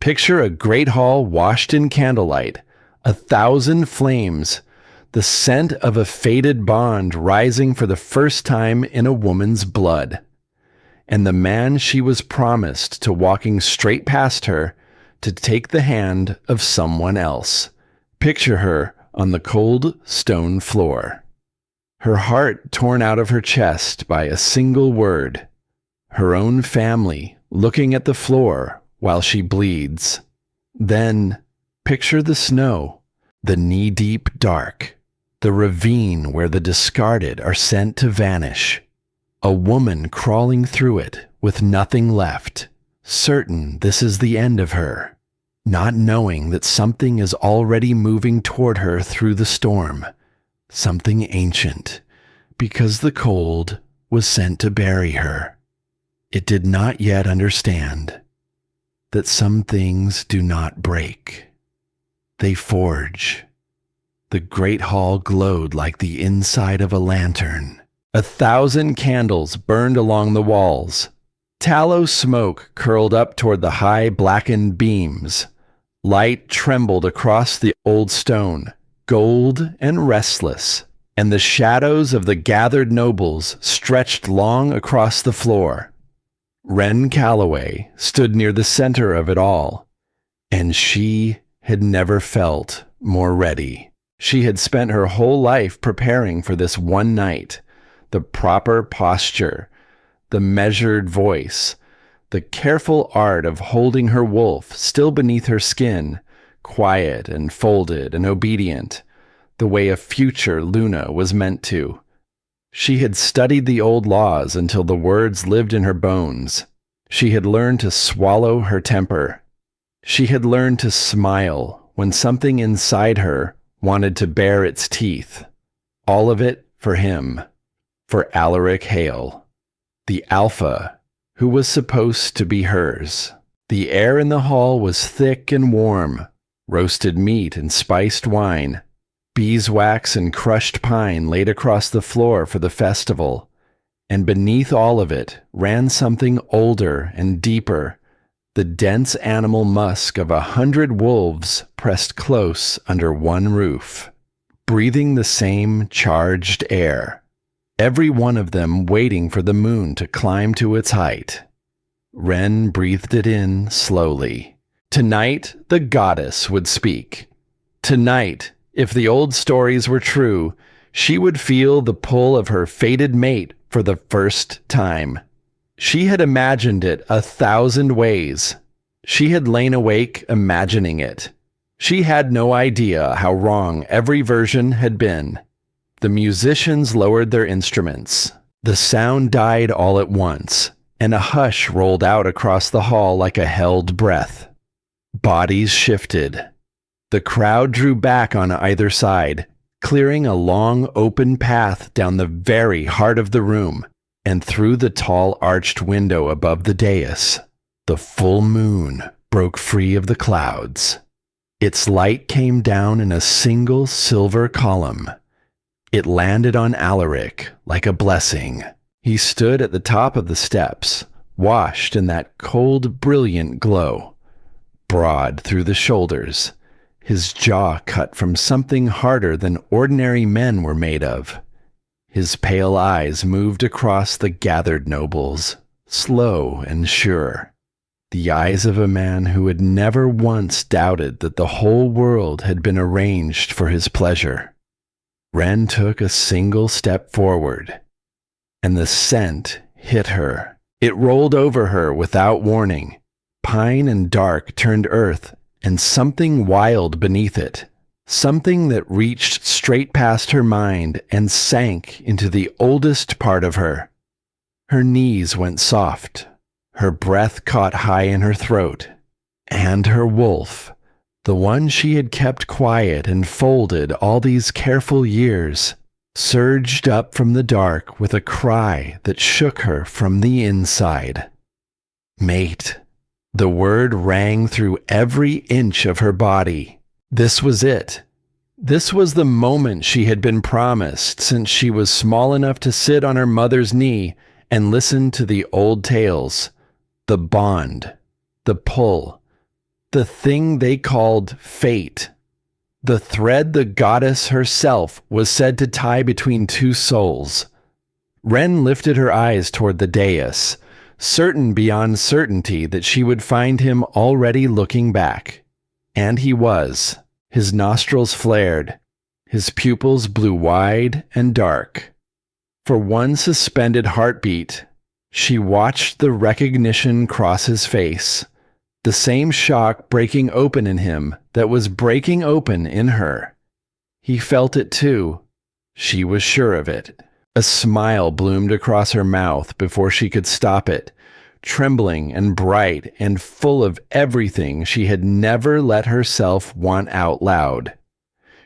Picture a great hall washed in candlelight, 1,000 flames, the scent of a fated bond rising for the first time in a woman's blood, and the man she was promised to walking straight past her to take the hand of someone else. Picture her on the cold stone floor, her heart torn out of her chest by a single word, her own family looking at the floor while she bleeds. Then picture the snow, the knee-deep dark, the ravine where the discarded are sent to vanish, a woman crawling through it with nothing left, certain this is the end of her, not knowing that something is already moving toward her through the storm, something ancient, because the cold was sent to bury her. It did not yet understand that some things do not break. They forge. The great hall glowed like the inside of a lantern. 1,000 candles burned along the walls. Tallow smoke curled up toward the high blackened beams. Light trembled across the old stone, gold and restless, and the shadows of the gathered nobles stretched long across the floor. Wren Calloway stood near the center of it all, and she had never felt more ready. She had spent her whole life preparing for this one night, the proper posture, the measured voice, the careful art of holding her wolf still beneath her skin, quiet and folded and obedient, the way a future Luna was meant to. She had studied the old laws until the words lived in her bones. She had learned to swallow her temper. She had learned to smile when something inside her wanted to bare its teeth. All of it for him, for Alaric Hale, the alpha who was supposed to be hers. The air in the hall was thick and warm, roasted meat and spiced wine. Beeswax and crushed pine laid across the floor for the festival, and beneath all of it ran something older and deeper, the dense animal musk of 100 wolves pressed close under one roof, breathing the same charged air, every one of them waiting for the moon to climb to its height. Wren breathed it in slowly. Tonight the goddess would speak. Tonight, if the old stories were true, she would feel the pull of her fated mate for the first time. She had imagined it 1,000 ways. She had lain awake imagining it. She had no idea how wrong every version had been. The musicians lowered their instruments. The sound died all at once, and a hush rolled out across the hall like a held breath. Bodies shifted. The crowd drew back on either side, clearing a long open path down the very heart of the room and through the tall arched window above the dais. The full moon broke free of the clouds. Its light came down in a single silver column. It landed on Alaric like a blessing. He stood at the top of the steps, washed in that cold, brilliant glow, broad through the shoulders, his jaw cut from something harder than ordinary men were made of. His pale eyes moved across the gathered nobles, slow and sure. The eyes of a man who had never once doubted that the whole world had been arranged for his pleasure. Wren took a single step forward, and the scent hit her. It rolled over her without warning. Pine and dark turned earth, and something wild beneath it, something that reached straight past her mind and sank into the oldest part of her. Her knees went soft, her breath caught high in her throat, and her wolf, the one she had kept quiet and folded all these careful years, surged up from the dark with a cry that shook her from the inside. Mate. The word rang through every inch of her body. This was it. This was the moment she had been promised since she was small enough to sit on her mother's knee and listen to the old tales. The bond, the pull, The thing they called fate. The thread the goddess herself was said to tie between two souls. Ren lifted her eyes toward the dais, certain beyond certainty that she would find him already looking back. And he was. His nostrils flared. His pupils blew wide and dark. For one suspended heartbeat, she watched the recognition cross his face, the same shock breaking open in him that was breaking open in her. He felt it too. She was sure of it. A smile bloomed across her mouth before she could stop it, trembling and bright and full of everything she had never let herself want out loud.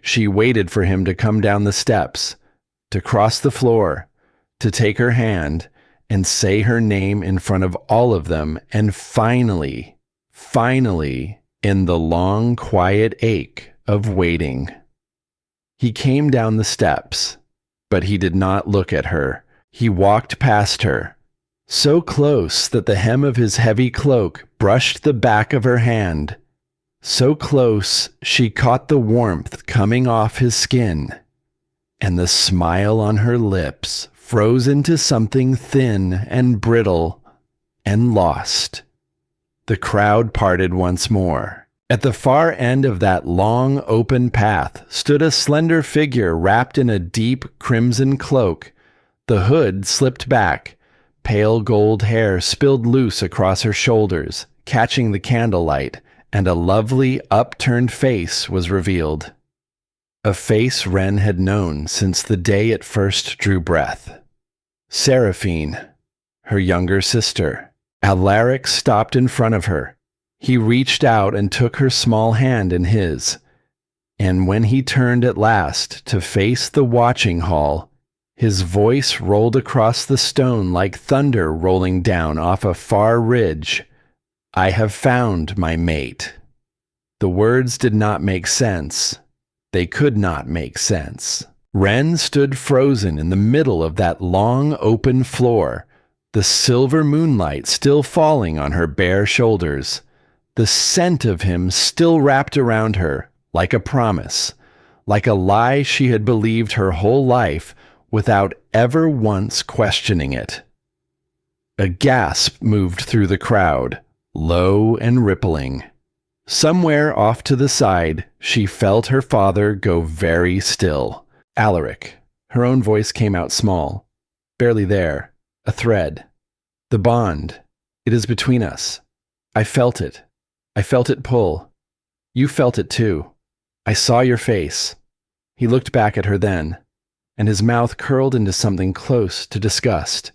She waited for him to come down the steps, to cross the floor, to take her hand and say her name in front of all of them, and finally, in the long, quiet ache of waiting. He came down the steps, but he did not look at her. He walked past her, so close that the hem of his heavy cloak brushed the back of her hand, so close she caught the warmth coming off his skin, and the smile on her lips froze into something thin and brittle and lost. The crowd parted once more. At the far end of that long, open path stood a slender figure wrapped in a deep crimson cloak. The hood slipped back. Pale gold hair spilled loose across her shoulders, catching the candlelight, and a lovely, upturned face was revealed. A face Ren had known since the day it first drew breath. Seraphine, her younger sister. Alaric stopped in front of her. He reached out and took her small hand in his. And when he turned at last to face the watching hall, his voice rolled across the stone like thunder rolling down off a far ridge. "I have found my mate." The words did not make sense. They could not make sense. Ren stood frozen in the middle of that long open floor, the silver moonlight still falling on her bare shoulders, the scent of him still wrapped around her like a promise, like a lie she had believed her whole life without ever once questioning it. A gasp moved through the crowd, low and rippling. Somewhere off to the side, she felt her father go very still. "Alaric." Her own voice came out small, barely there, a thread. "The bond. It is between us. I felt it. I felt it pull. You felt it too. I saw your face." He looked back at her then, and his mouth curled into something close to disgust.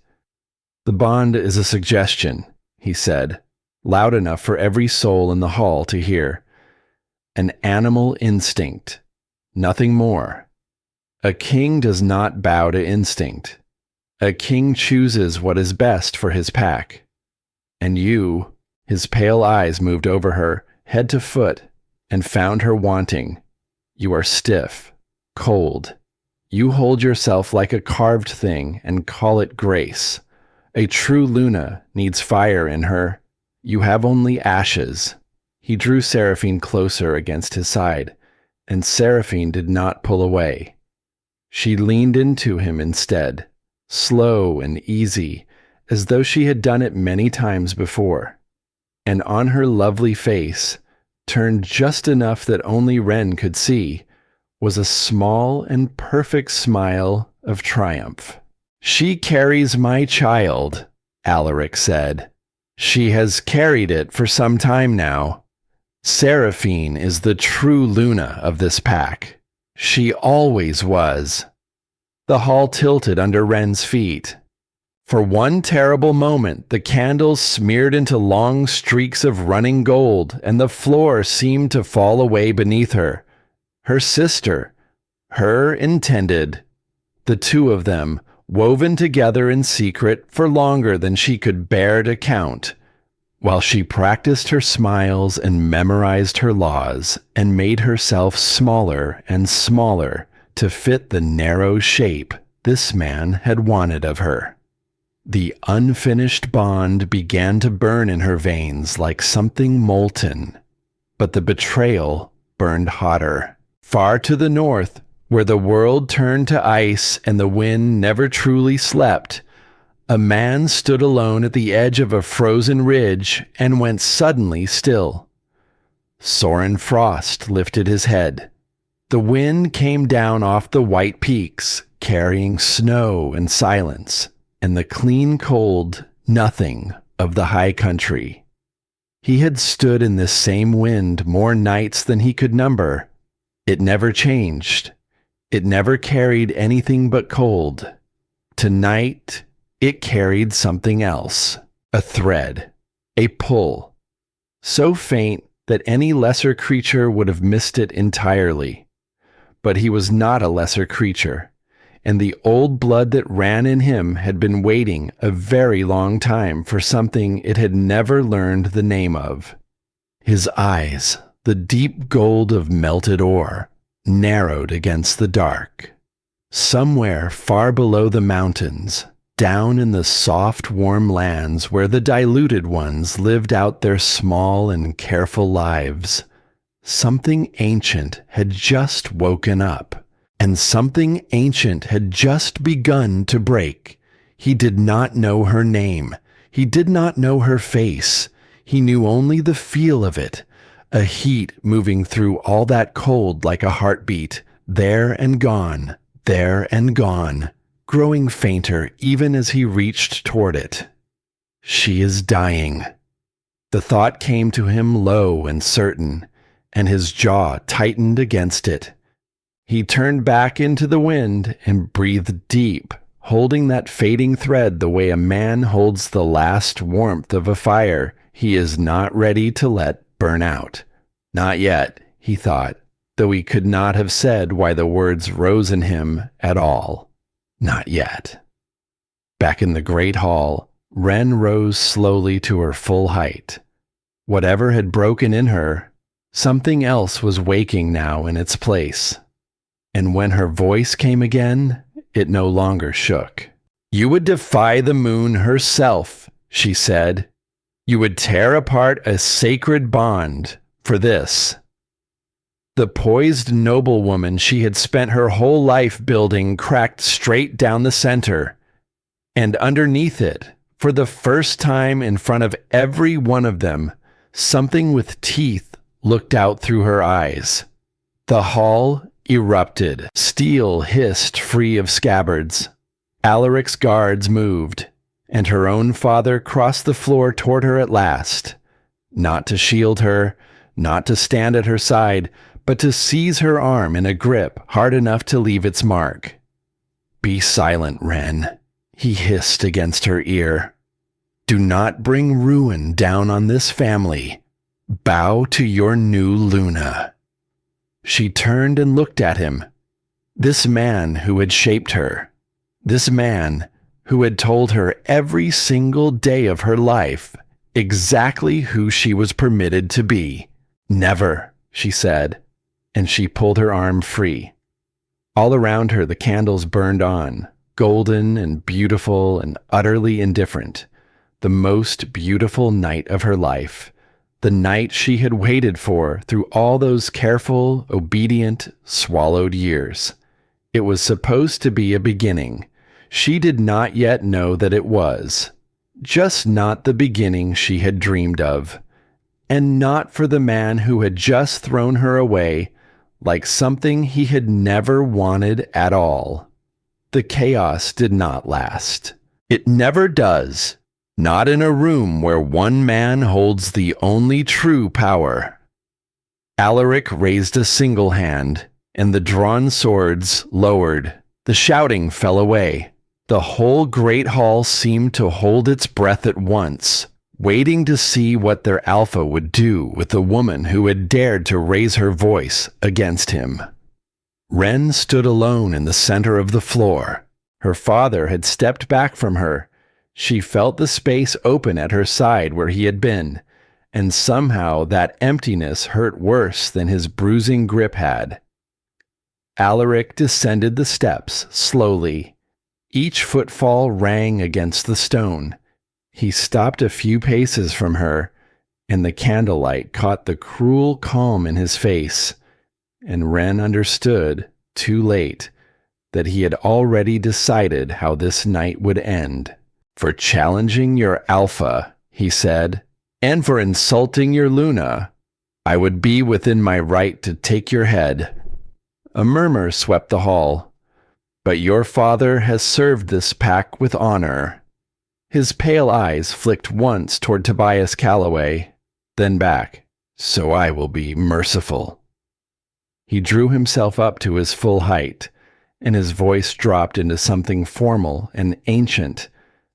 "The bond is a suggestion," he said, loud enough for every soul in the hall to hear. "An animal instinct. Nothing more. A king does not bow to instinct. A king chooses what is best for his pack. And you," his pale eyes moved over her, head to foot, and found her wanting. "You are stiff, cold. You hold yourself like a carved thing and call it grace. A true Luna needs fire in her. You have only ashes." He drew Seraphine closer against his side, and Seraphine did not pull away. She leaned into him instead, slow and easy, as though she had done it many times before. And on her lovely face, turned just enough that only Ren could see, was a small and perfect smile of triumph. "She carries my child," Alaric said. "She has carried it for some time now. Seraphine is the true Luna of this pack. She always was." The hall tilted under Ren's feet. For one terrible moment, the candles smeared into long streaks of running gold, and the floor seemed to fall away beneath her. Her sister, her intended, the two of them, woven together in secret for longer than she could bear to count, while she practiced her smiles and memorized her laws, and made herself smaller and smaller to fit the narrow shape this man had wanted of her. The unfinished bond began to burn in her veins like something molten. But the betrayal burned hotter. Far to the north, where the world turned to ice and the wind never truly slept, a man stood alone at the edge of a frozen ridge and went suddenly still. Soren Frost lifted his head. The wind came down off the white peaks, carrying snow and silence, and the clean cold nothing of the high country. He had stood in this same wind more nights than he could number. It never changed. It never carried anything but cold. Tonight, it carried something else, a thread, a pull, so faint that any lesser creature would have missed it entirely. But he was not a lesser creature, and the old blood that ran in him had been waiting a very long time for something it had never learned the name of. His eyes, the deep gold of melted ore, narrowed against the dark. Somewhere far below the mountains, down in the soft, warm lands where the diluted ones lived out their small and careful lives, something ancient had just woken up, and something ancient had just begun to break. He did not know her name. He did not know her face. He knew only the feel of it, a heat moving through all that cold like a heartbeat, there and gone, growing fainter even as he reached toward it. She is dying. The thought came to him low and certain, and his jaw tightened against it. He turned back into the wind and breathed deep, holding that fading thread the way a man holds the last warmth of a fire he is not ready to let burn out. Not yet, he thought, though he could not have said why the words rose in him at all. Not yet. Back in the great hall, Wren rose slowly to her full height. Whatever had broken in her, something else was waking now in its place. And when her voice came again, it no longer shook. "You would defy the moon herself," she said. "You would tear apart a sacred bond for this." The poised noblewoman she had spent her whole life building cracked straight down the center, and underneath it, for the first time in front of every one of them, something with teeth looked out through her eyes. The hall erupted. Steel hissed free of scabbards. Alaric's guards moved, and her own father crossed the floor toward her at last, not to shield her, not to stand at her side, but to seize her arm in a grip hard enough to leave its mark. "Be silent, Wren," he hissed against her ear. "Do not bring ruin down on this family. Bow to your new Luna." She turned and looked at him. This man who had shaped her. This man who had told her every single day of her life exactly who she was permitted to be. "Never," she said, and she pulled her arm free. All around her the candles burned on, golden and beautiful and utterly indifferent. The most beautiful night of her life. The night she had waited for through all those careful, obedient, swallowed years. It was supposed to be a beginning. She did not yet know that it was. Just not the beginning she had dreamed of. And not for the man who had just thrown her away like something he had never wanted at all. The chaos did not last. It never does. Not in a room where one man holds the only true power. Alaric raised a single hand, and the drawn swords lowered. The shouting fell away. The whole great hall seemed to hold its breath at once, waiting to see what their alpha would do with the woman who had dared to raise her voice against him. Wren stood alone in the center of the floor. Her father had stepped back from her. She felt the space open at her side where he had been, and somehow that emptiness hurt worse than his bruising grip had. Alaric descended the steps slowly. Each footfall rang against the stone. He stopped a few paces from her, and the candlelight caught the cruel calm in his face, and Ren understood, too late, that he had already decided how this night would end. "For challenging your alpha," he said, "and for insulting your Luna, I would be within my right to take your head." A murmur swept the hall. "But your father has served this pack with honor." His pale eyes flicked once toward Tobias Calloway, then back. "So I will be merciful." He drew himself up to his full height, and his voice dropped into something formal and ancient,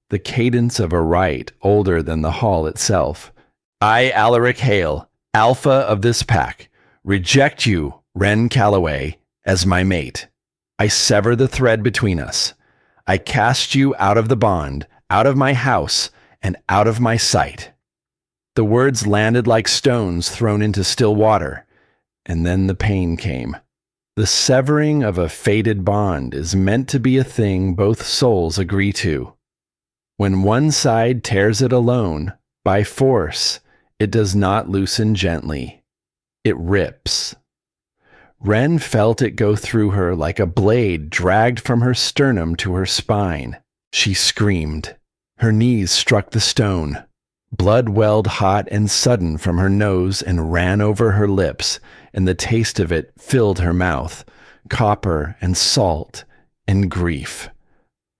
the cadence of a rite older than the hall itself. "I, Alaric Hale, alpha of this pack, reject you, Ren Calloway, as my mate. I sever the thread between us. I cast you out of the bond, out of my house, and out of my sight." The words landed like stones thrown into still water, and then the pain came. The severing of a fated bond is meant to be a thing both souls agree to. When one side tears it alone, by force, it does not loosen gently. It rips. Ren felt it go through her like a blade dragged from her sternum to her spine. She screamed. Her knees struck the stone. Blood welled hot and sudden from her nose and ran over her lips, and the taste of it filled her mouth, copper and salt and grief.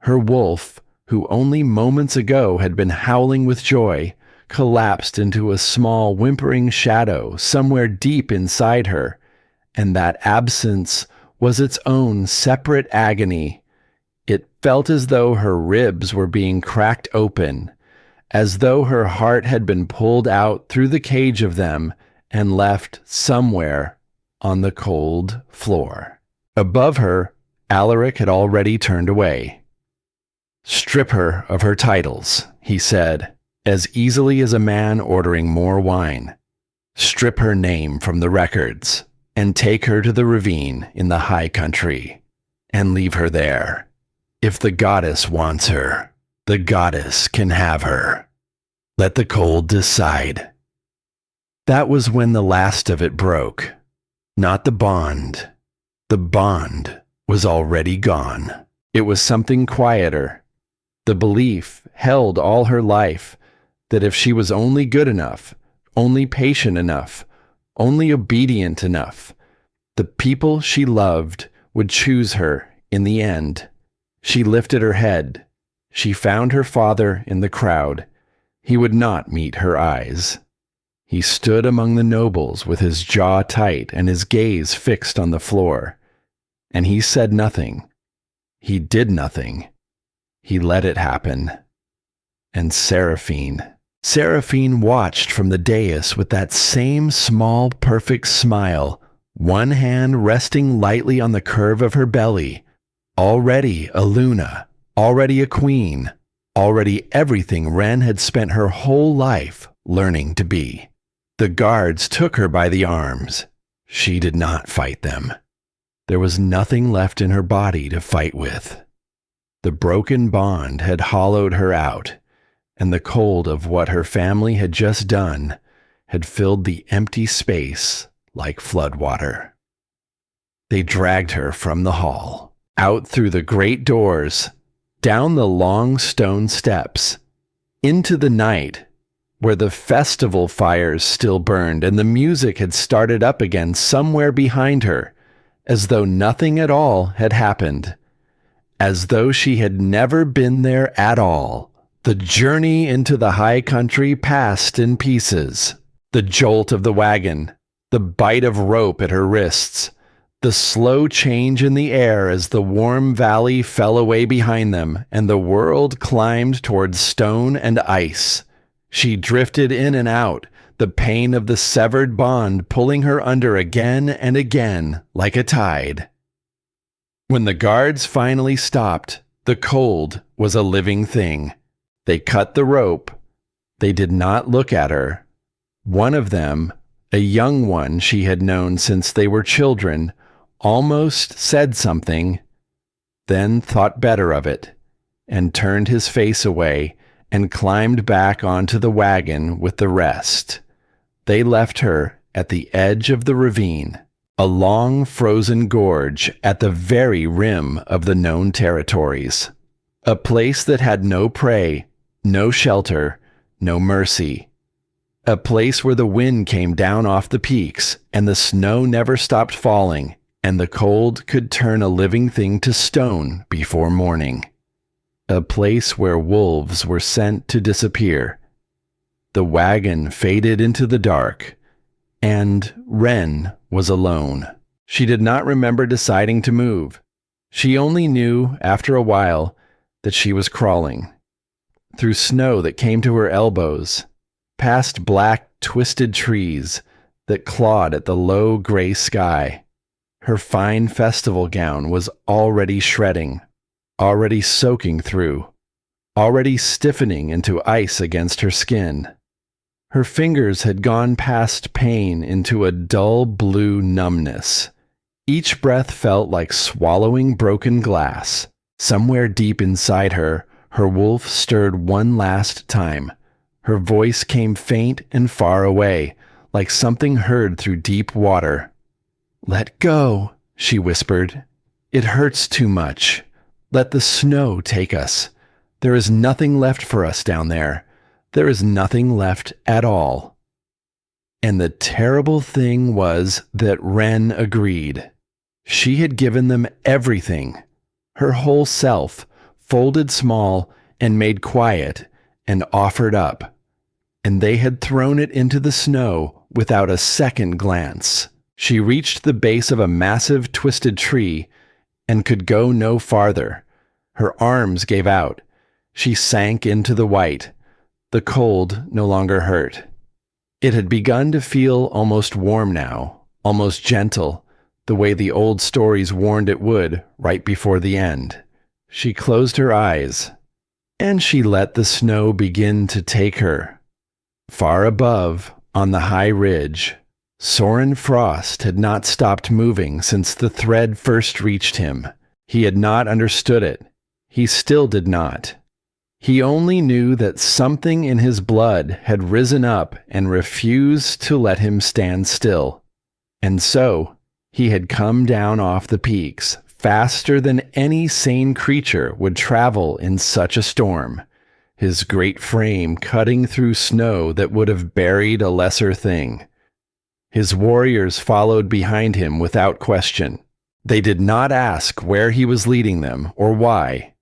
Her wolf, who only moments ago had been howling with joy, collapsed into a small whimpering shadow somewhere deep inside her, and that absence was its own separate agony. It felt as though her ribs were being cracked open, as though her heart had been pulled out through the cage of them and left somewhere on the cold floor. Above her, Alaric had already turned away. "Strip her of her titles," he said, as easily as a man ordering more wine. "Strip her name from the records, and take her to the ravine in the high country, and leave her there. If the goddess wants her, the goddess can have her. Let the cold decide." That was when the last of it broke. Not the bond. The bond was already gone. It was something quieter. The belief, held all her life, that if she was only good enough, only patient enough, only obedient enough, the people she loved would choose her in the end. She lifted her head. She found her father in the crowd. He would not meet her eyes. He stood among the nobles with his jaw tight and his gaze fixed on the floor. And he said nothing. He did nothing. He let it happen. And Seraphine watched from the dais with that same small, perfect smile, one hand resting lightly on the curve of her belly. Already a Luna, already a queen, already everything Ren had spent her whole life learning to be. The guards took her by the arms. She did not fight them. There was nothing left in her body to fight with. The broken bond had hollowed her out, and the cold of what her family had just done had filled the empty space like floodwater. They dragged her from the hall, out through the great doors, down the long stone steps, into the night, where the festival fires still burned and the music had started up again somewhere behind her, as though nothing at all had happened, as though she had never been there at all. The journey into the high country passed in pieces. The jolt of the wagon, the bite of rope at her wrists, the slow change in the air as the warm valley fell away behind them and the world climbed towards stone and ice. She drifted in and out, the pain of the severed bond pulling her under again and again like a tide. When the guards finally stopped, the cold was a living thing. They cut the rope. They did not look at her. One of them, a young one she had known since they were children, almost said something, then thought better of it, and turned his face away and climbed back onto the wagon with the rest. They left her at the edge of the ravine, a long frozen gorge at the very rim of the known territories. A place that had no prey, no shelter, no mercy. A place where the wind came down off the peaks, and the snow never stopped falling, and the cold could turn a living thing to stone before morning. A place where wolves were sent to disappear. The wagon faded into the dark, and Wren was alone. She did not remember deciding to move. She only knew, after a while, that she was crawling. Through snow that came to her elbows, past black, twisted trees that clawed at the low gray sky. Her fine festival gown was already shredding, already soaking through, already stiffening into ice against her skin. Her fingers had gone past pain into a dull blue numbness. Each breath felt like swallowing broken glass. Somewhere deep inside her, her wolf stirred one last time. Her voice came faint and far away, like something heard through deep water. "Let go," she whispered. "It hurts too much. Let the snow take us. There is nothing left for us down there. There is nothing left at all." And the terrible thing was that Wren agreed. She had given them everything, her whole self, folded small and made quiet and offered up. And they had thrown it into the snow without a second glance. She reached the base of a massive twisted tree and could go no farther. Her arms gave out. She sank into the white. The cold no longer hurt. It had begun to feel almost warm now, almost gentle, the way the old stories warned it would right before the end. She closed her eyes, and she let the snow begin to take her. Far above, on the high ridge, Soren Frost had not stopped moving since the thread first reached him. He had not understood it. He still did not. He only knew that something in his blood had risen up and refused to let him stand still. And so, he had come down off the peaks, faster than any sane creature would travel in such a storm, his great frame cutting through snow that would have buried a lesser thing. His warriors followed behind him without question. They did not ask where he was leading them or why.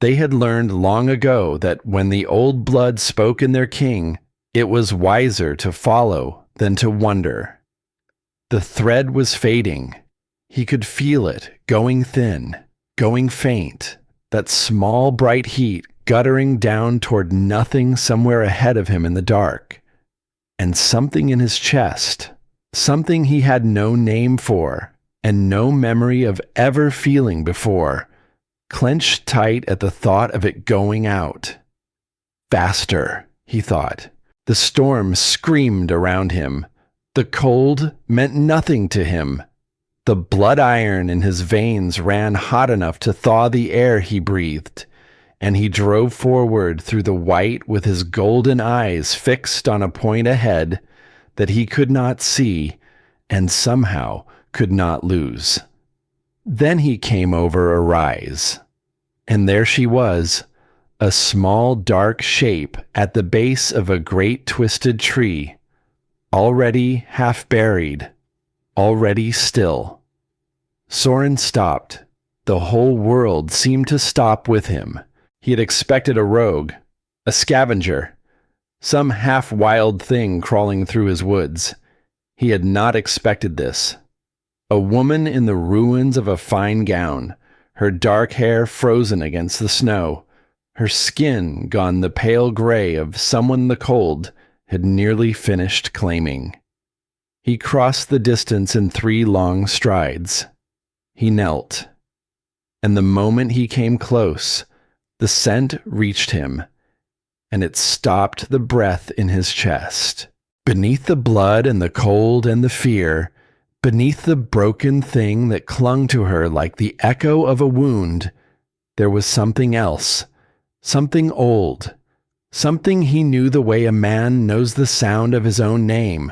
They had learned long ago that when the old blood spoke in their king, it was wiser to follow than to wonder. The thread was fading. He could feel it, going thin, going faint, that small bright heat guttering down toward nothing somewhere ahead of him in the dark. And something in his chest, something he had no name for, and no memory of ever feeling before, clenched tight at the thought of it going out. Faster, he thought. The storm screamed around him. The cold meant nothing to him. The blood iron in his veins ran hot enough to thaw the air he breathed, and he drove forward through the white with his golden eyes fixed on a point ahead that he could not see and somehow could not lose. Then he came over a rise, and there she was, a small dark shape at the base of a great twisted tree, already half buried, already still. Soren stopped. The whole world seemed to stop with him. He had expected a rogue, a scavenger, some half-wild thing crawling through his woods. He had not expected this. A woman in the ruins of a fine gown, her dark hair frozen against the snow, her skin gone the pale gray of someone the cold had nearly finished claiming. He crossed the distance in 3 long strides. He knelt. And the moment he came close, the scent reached him, and it stopped the breath in his chest. Beneath the blood and the cold and the fear, beneath the broken thing that clung to her like the echo of a wound, there was something else, something old, something he knew the way a man knows the sound of his own name,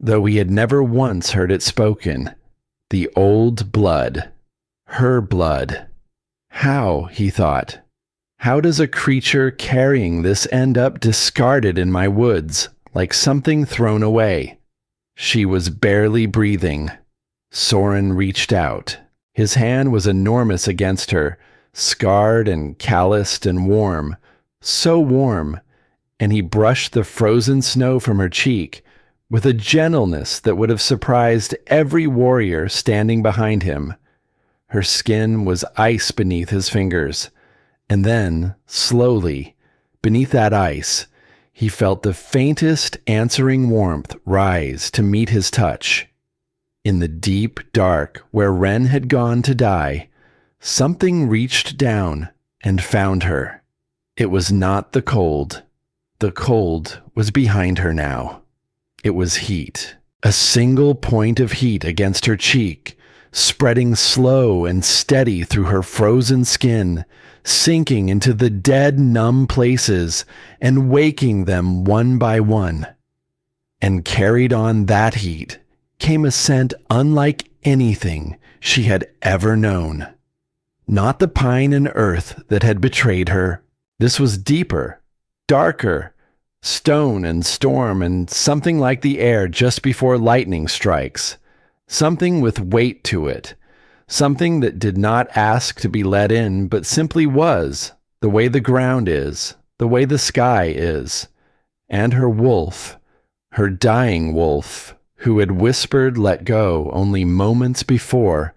though he had never once heard it spoken. The old blood. Her blood. How, he thought. How does a creature carrying this end up discarded in my woods, like something thrown away? She was barely breathing. Soren reached out. His hand was enormous against her, scarred and calloused and warm, so warm, and he brushed the frozen snow from her cheek with a gentleness that would have surprised every warrior standing behind him. Her skin was ice beneath his fingers, and then, slowly, beneath that ice, he felt the faintest answering warmth rise to meet his touch. In the deep dark where Ren had gone to die, something reached down and found her. It was not the cold. The cold was behind her now. It was heat. A single point of heat against her cheek, spreading slow and steady through her frozen skin, sinking into the dead, numb places and waking them one by one. And carried on that heat came a scent unlike anything she had ever known. Not the pine and earth that had betrayed her. This was deeper, darker, stone and storm and something like the air just before lightning strikes. Something with weight to it. Something that did not ask to be let in, but simply was, the way the ground is, the way the sky is. And her wolf, her dying wolf, who had whispered let go only moments before,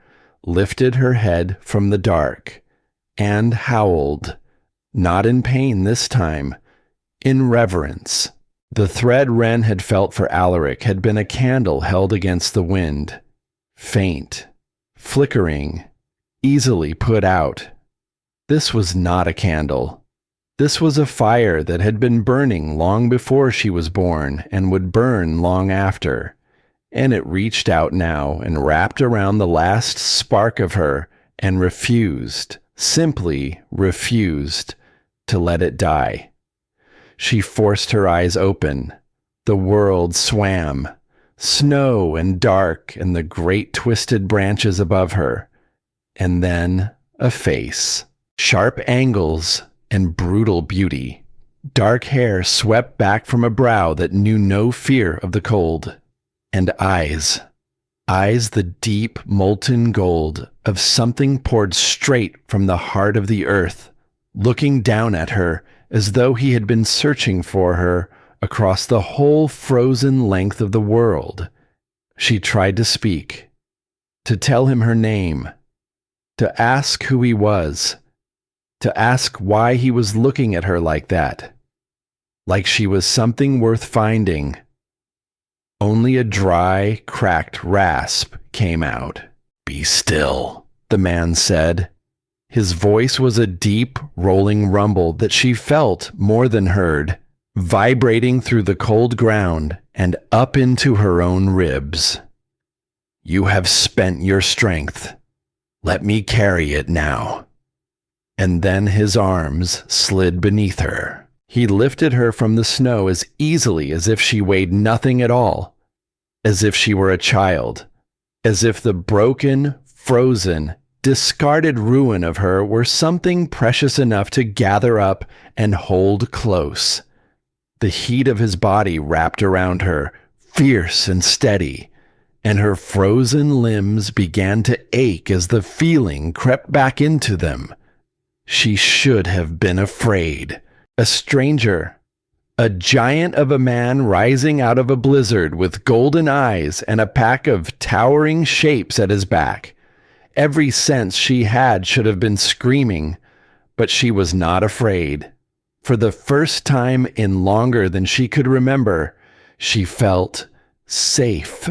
lifted her head from the dark and howled, not in pain this time, in reverence. The thread Ren had felt for Alaric had been a candle held against the wind, faint, flickering, easily put out. This was not a candle. This was a fire that had been burning long before she was born and would burn long after. And it reached out now and wrapped around the last spark of her and refused, simply refused, to let it die. She forced her eyes open. The world swam. Snow and dark and the great twisted branches above her. And then a face. Sharp angles and brutal beauty. Dark hair swept back from a brow that knew no fear of the cold. And eyes. Eyes the deep molten gold of something poured straight from the heart of the earth, looking down at her as though he had been searching for her across the whole frozen length of the world. She tried to speak, to tell him her name, to ask who he was, to ask why he was looking at her like that, like she was something worth finding. Only a dry, cracked rasp came out. "Be still," the man said. His voice was a deep, rolling rumble that she felt more than heard, vibrating through the cold ground and up into her own ribs. "You have spent your strength. Let me carry it now." And then his arms slid beneath her. He lifted her from the snow as easily as if she weighed nothing at all, as if she were a child, as if the broken, frozen, discarded ruin of her were something precious enough to gather up and hold close. The heat of his body wrapped around her, fierce and steady, and her frozen limbs began to ache as the feeling crept back into them. She should have been afraid. A stranger, a giant of a man rising out of a blizzard with golden eyes and a pack of towering shapes at his back. Every sense she had should have been screaming, but she was not afraid. For the first time in longer than she could remember, she felt safe.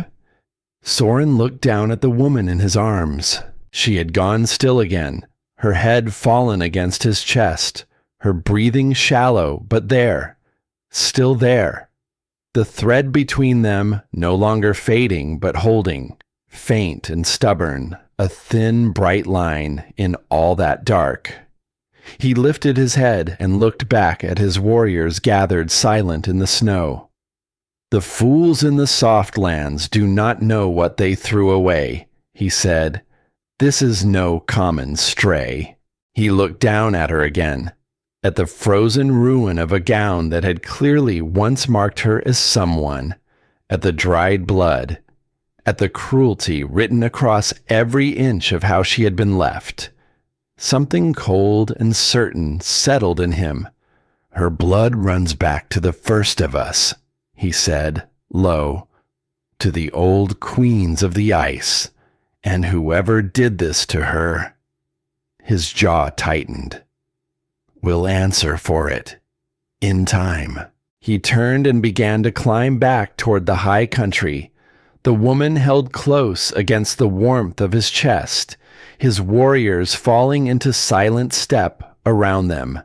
Soren looked down at the woman in his arms. She had gone still again, her head fallen against his chest, her breathing shallow, but there, still there. The thread between them no longer fading, but holding, faint and stubborn, a thin, bright line in all that dark. He lifted his head and looked back at his warriors gathered silent in the snow. "The fools in the soft lands do not know what they threw away," he said. "This is no common stray." He looked down at her again, at the frozen ruin of a gown that had clearly once marked her as someone, at the dried blood, at the cruelty written across every inch of how she had been left. Something cold and certain settled in him. "Her blood runs back to the first of us," he said, low, "to the old queens of the ice, and whoever did this to her." His jaw tightened. "We'll answer for it. In time." He turned and began to climb back toward the high country. The woman held close against the warmth of his chest, his warriors falling into silent step around them.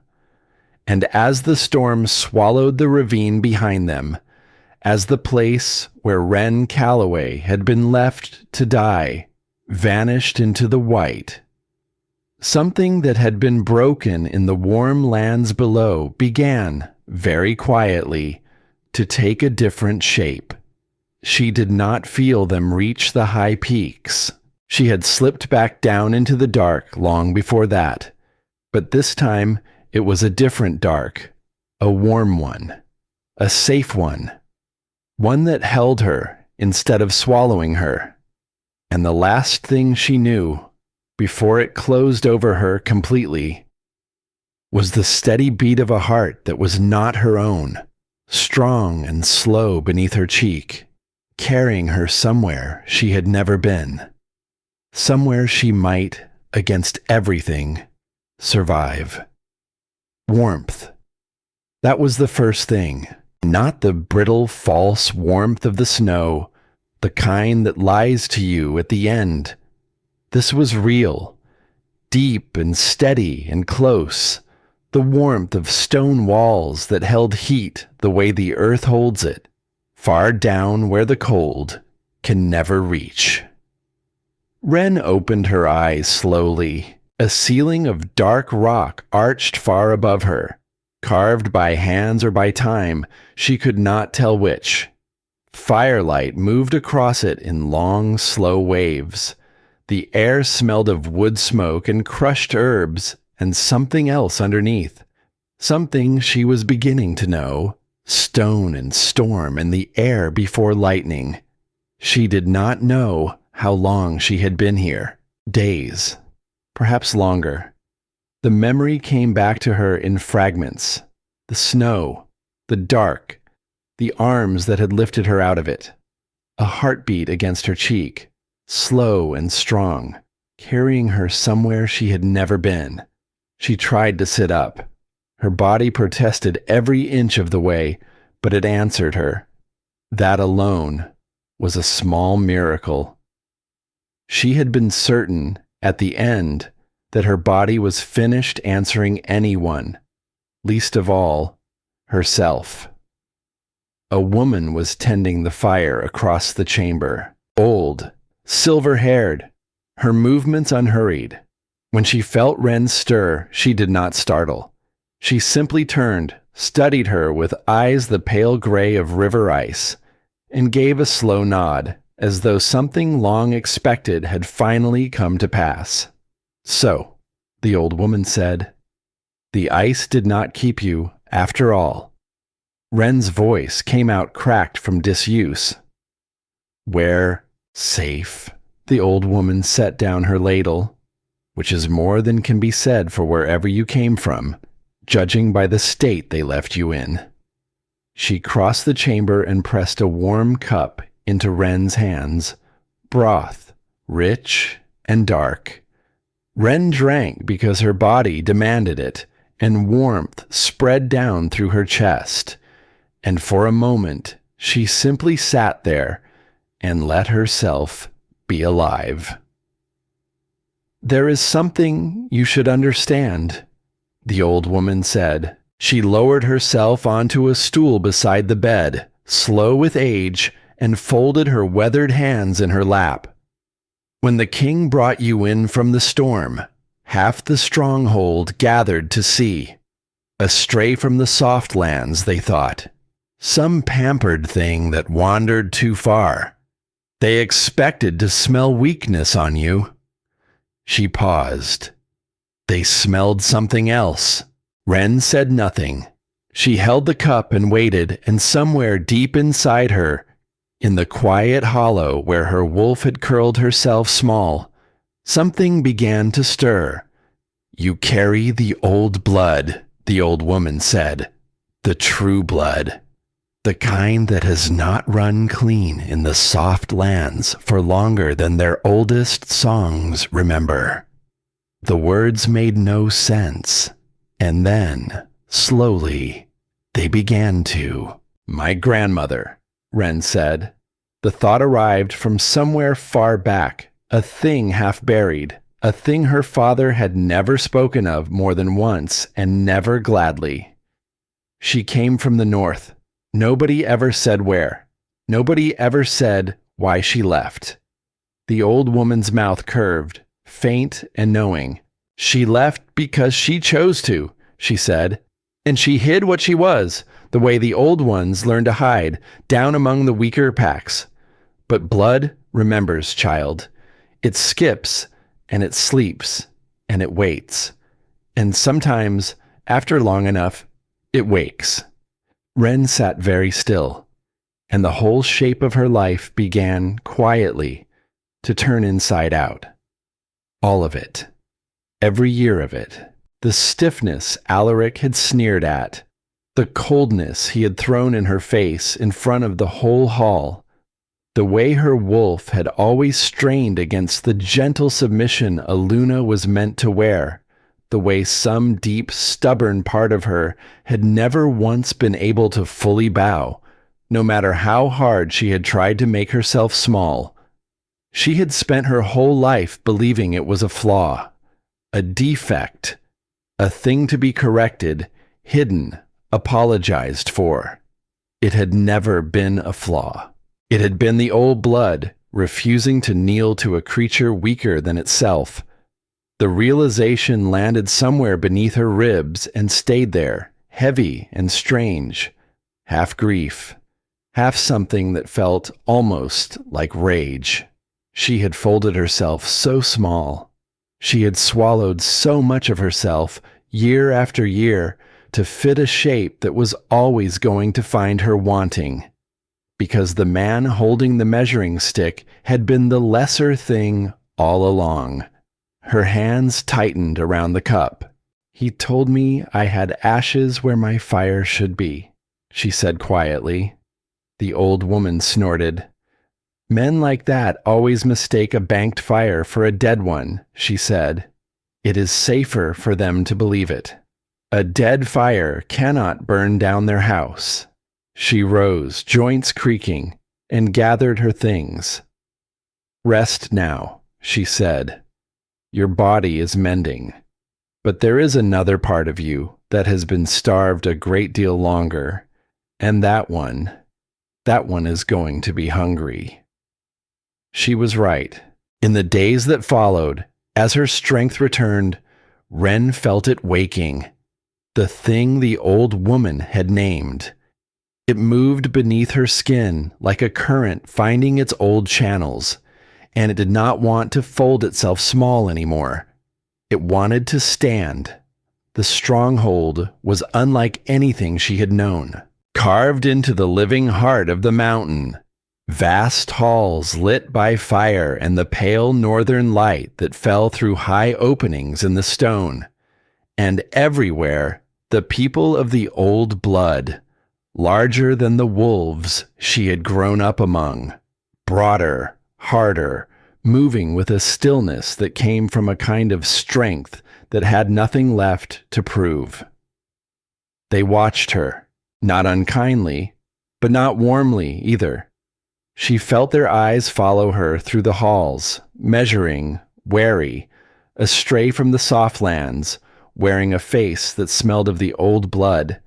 And as the storm swallowed the ravine behind them, as the place where Wren Calloway had been left to die vanished into the white, something that had been broken in the warm lands below began, very quietly, to take a different shape. She did not feel them reach the high peaks. She had slipped back down into the dark long before that, but this time it was a different dark, a warm one, a safe one that held her instead of swallowing her. And the last thing she knew, before it closed over her completely, was the steady beat of a heart that was not her own, strong and slow beneath her cheek, carrying her somewhere she had never been, somewhere she might, against everything, survive. Warmth. That was the first thing, not the brittle, false warmth of the snow, the kind that lies to you at the end. This was real, deep and steady and close, the warmth of stone walls that held heat the way the earth holds it, far down where the cold can never reach. Wren opened her eyes slowly. A ceiling of dark rock arched far above her, carved by hands or by time, she could not tell which. Firelight moved across it in long, slow waves. The air smelled of wood smoke and crushed herbs and something else underneath. Something she was beginning to know. Stone and storm and the air before lightning. She did not know how long she had been here. Days. Perhaps longer. The memory came back to her in fragments. The snow. The dark. The arms that had lifted her out of it. A heartbeat against her cheek. Slow and strong, carrying her somewhere she had never been. She tried to sit up. Her body protested every inch of the way, but it answered her. That alone was a small miracle. She had been certain, at the end, that her body was finished answering anyone, least of all, herself. A woman was tending the fire across the chamber, old, silver-haired, her movements unhurried. When she felt Wren stir, she did not startle. She simply turned, studied her with eyes the pale gray of river ice, and gave a slow nod, as though something long expected had finally come to pass. "So," the old woman said, "the ice did not keep you, after all." Wren's voice came out cracked from disuse. "Where safe?" The old woman set down her ladle, which is more than can be said for wherever you came from, judging by the state they left you in. She crossed the chamber and pressed a warm cup into Wren's hands, broth, rich and dark. Wren drank because her body demanded it, and warmth spread down through her chest, and for a moment she simply sat there and let herself be alive. "There is something you should understand," the old woman said. She lowered herself onto a stool beside the bed, slow with age, and folded her weathered hands in her lap. "When the king brought you in from the storm, half the stronghold gathered to see. Astray from the soft lands, they thought. Some pampered thing that wandered too far. They expected to smell weakness on you. She paused. They smelled something else. Ren said nothing. She held the cup and waited, and somewhere deep inside her, in the quiet hollow where her wolf had curled herself small, something began to stir. You carry the old blood, the old woman said. The true blood. The kind that has not run clean in the soft lands for longer than their oldest songs remember. The words made no sense, and then, slowly, they began to. My grandmother, Ren said. The thought arrived from somewhere far back, a thing half buried, a thing her father had never spoken of more than once and never gladly. She came from the north. Nobody ever said where. Nobody ever said why she left. The old woman's mouth curved, faint and knowing. She left because she chose to, she said, and she hid what she was, the way the old ones learned to hide, down among the weaker packs. But blood remembers, child. It skips, and it sleeps, and it waits. And sometimes, after long enough, it wakes. Ren sat very still, and the whole shape of her life began, quietly, to turn inside out. All of it. Every year of it. The stiffness Alaric had sneered at. The coldness he had thrown in her face in front of the whole hall. The way her wolf had always strained against the gentle submission Aluna was meant to wear. The way some deep, stubborn part of her had never once been able to fully bow, no matter how hard she had tried to make herself small. She had spent her whole life believing it was a flaw, a defect, a thing to be corrected, hidden, apologized for. It had never been a flaw. It had been the old blood, refusing to kneel to a creature weaker than itself. The realization landed somewhere beneath her ribs and stayed there, heavy and strange, half grief, half something that felt almost like rage. She had folded herself so small. She had swallowed so much of herself, year after year, to fit a shape that was always going to find her wanting. Because the man holding the measuring stick had been the lesser thing all along. Her hands tightened around the cup. He told me I had ashes where my fire should be, she said quietly. The old woman snorted. Men like that always mistake a banked fire for a dead one, she said. It is safer for them to believe it. A dead fire cannot burn down their house. She rose, joints creaking, and gathered her things. Rest now, she said. Your body is mending. But there is another part of you that has been starved a great deal longer, and that one is going to be hungry. She was right. In the days that followed, as her strength returned, Ren felt it waking. The thing the old woman had named. It moved beneath her skin like a current finding its old channels, and it did not want to fold itself small anymore. It wanted to stand. The stronghold was unlike anything she had known. Carved into the living heart of the mountain, vast halls lit by fire and the pale northern light that fell through high openings in the stone. And everywhere, the people of the old blood, larger than the wolves she had grown up among, broader, harder, moving with a stillness that came from a kind of strength that had nothing left to prove. They watched her, not unkindly, but not warmly either. She felt their eyes follow her through the halls, measuring, wary, astray from the soft lands, wearing a face that smelled of the old blood.